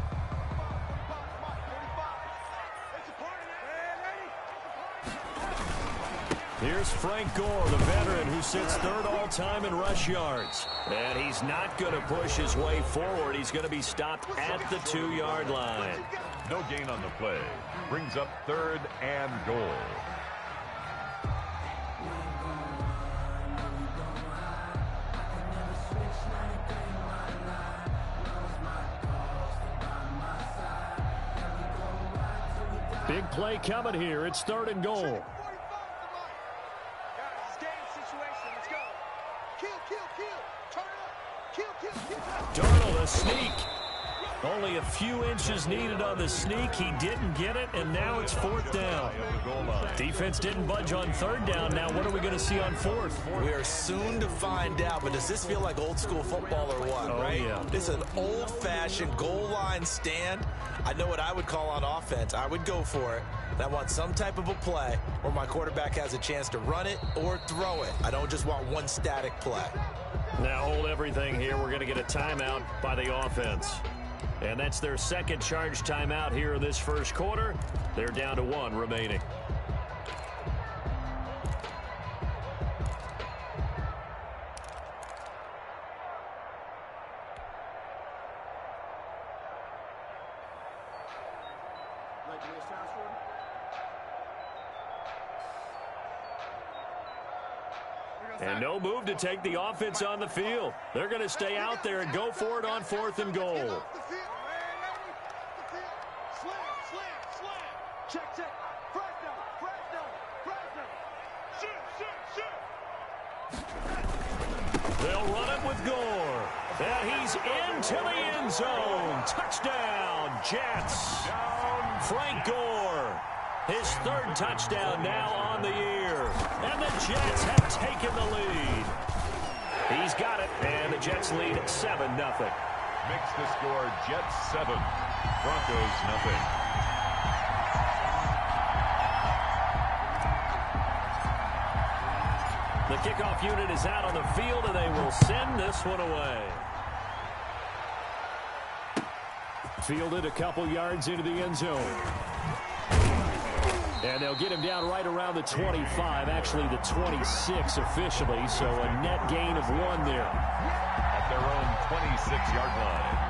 Here's Frank Gore, the veteran who sits 3rd all-time in rush yards. And he's not going to push his way forward. He's going to be stopped at the 2-yard line. No gain on the play. Brings up 3rd and goal. Big play coming here. It's 3rd and goal. Darnold, a sneak. Only a few inches needed on the sneak. He didn't get it, and now it's 4th down. Defense didn't budge on 3rd down. Now what are we going to see on 4th? We are soon to find out, but does this feel like old school football or what, right? Yeah. This is an old-fashioned goal line stand. I know what I would call on offense. I would go for it. And I want some type of a play where my quarterback has a chance to run it or throw it. I don't just want one static play. Now hold everything here. We're going to get a timeout by the offense. And that's their second charge timeout here in this first quarter. They're down to 1 remaining. And no move to take the offense on the field. They're going to stay out there and go for it on 4th and goal. They'll run it with Gore. And he's into the end zone. Touchdown, Jets. Frank Gore. His 3rd touchdown now on the year. And the Jets have taken the lead. He's got it, and the Jets lead 7-0. Makes the score Jets 7, Broncos 0. The kickoff unit is out on the field, and they will send this one away. Fielded a couple yards into the end zone. And they'll get him down right around the 25, actually the 26 officially, so a net gain of 1 there. At their own 26-yard line.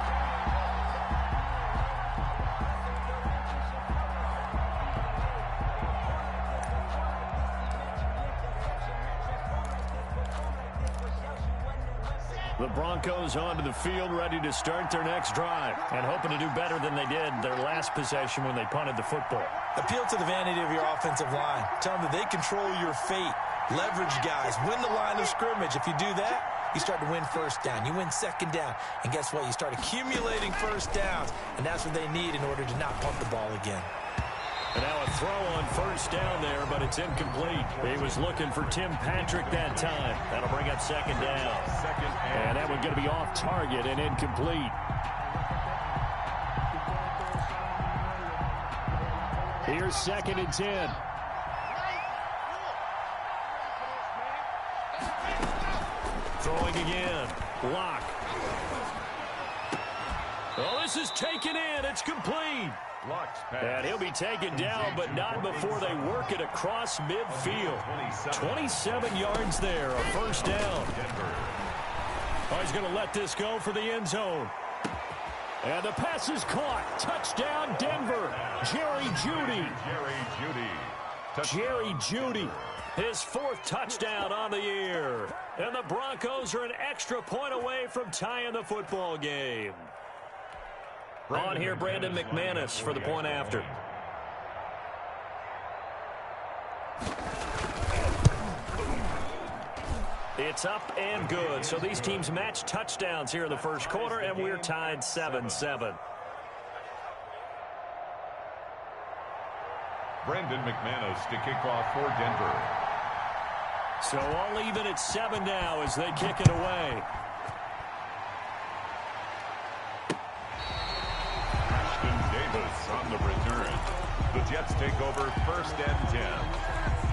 The Broncos onto the field, ready to start their next drive, and hoping to do better than they did their last possession when they punted the football. Appeal to the vanity of your offensive line. Tell them that they control your fate. Leverage guys. Win the line of scrimmage. If you do that, you start to win first down. You win second down. And guess what? You start accumulating first downs, and that's what they need in order to not punt the ball again. And now a throw on first down there, but it's incomplete. He was looking for Tim Patrick that time. That'll bring up second down. And that one's going to be off target and incomplete. Here's 2nd and 10. Throwing again. Lock. Oh, this is taken in. It's complete. And he'll be taken down, but not before they work it across midfield. 27 yards there, a first down. Oh, he's going to let this go for the end zone. And the pass is caught. Touchdown, Denver. Jerry Jeudy. His 4th touchdown on the year. And the Broncos are an extra point away from tying the football game. On here, Brandon McManus for the point after. It's up and good. So these teams match touchdowns here in the first quarter, and we're tied 7-7. Brandon McManus to kick off for Denver. So all even at 7 now as they kick it away. On the return. The Jets take over 1st and 10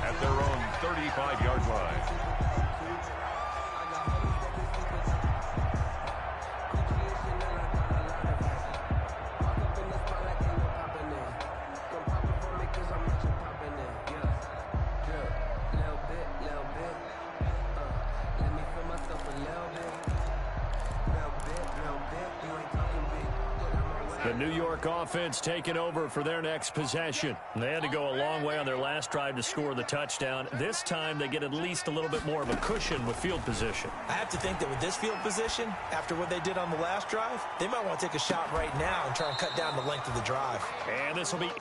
at their own 35-yard line. The New York offense taking over for their next possession. They had to go a long way on their last drive to score the touchdown. This time they get at least a little bit more of a cushion with field position. I have to think that with this field position, after what they did on the last drive, they might want to take a shot right now and try and cut down the length of the drive. And this will be...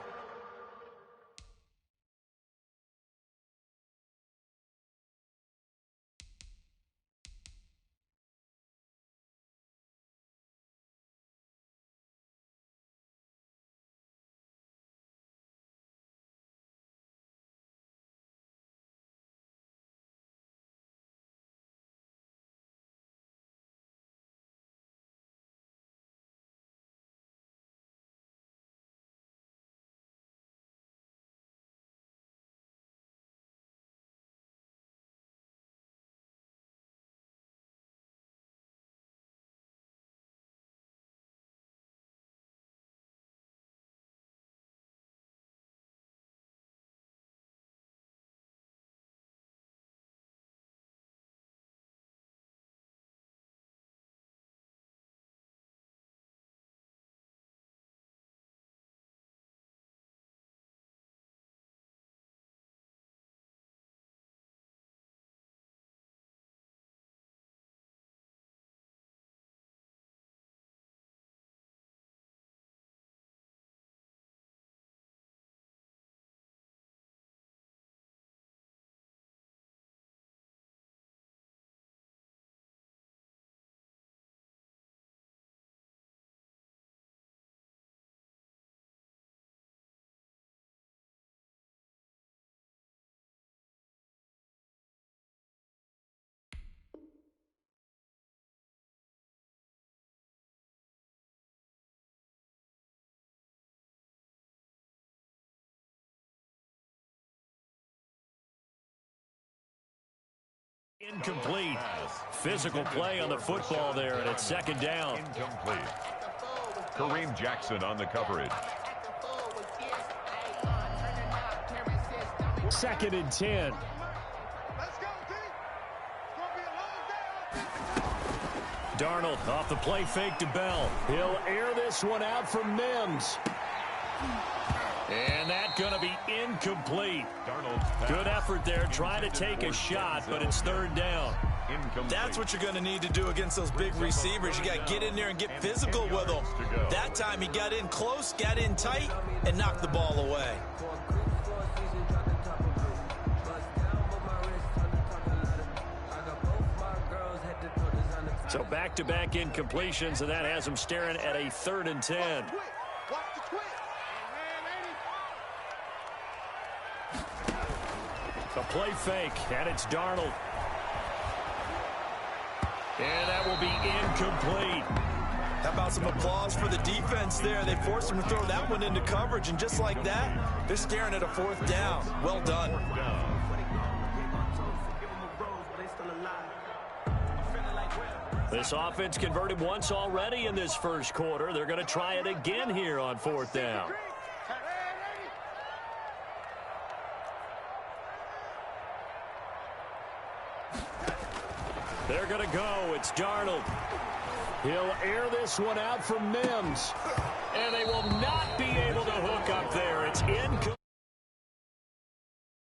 Incomplete. Physical play on the football there, and it's 2nd down. Incomplete. Kareem Jackson on the coverage. 2nd and 10. Let's go, D. It's going to be a long day. Darnold off the play fake to Bell. He'll air this one out for Mims. And that's going to be incomplete. Good effort there trying to take a shot, but it's 3rd down. That's what you're going to need to do against those big receivers. You got to get in there and get physical with them. That time he got in close, got in tight, and knocked the ball away. So back-to-back incompletions, and that has him staring at a 3rd and 10. Watch the twist. The play fake, and it's Darnold. And that will be incomplete. How about some applause for the defense there? They forced him to throw that one into coverage, and just like that, they're staring at a 4th down. Well done. This offense converted once already in this 1st quarter. They're going to try it again here on 4th down. They're going to go. It's Darnold. He'll air this one out for Mims. And they will not be able to hook up there. It's incomplete.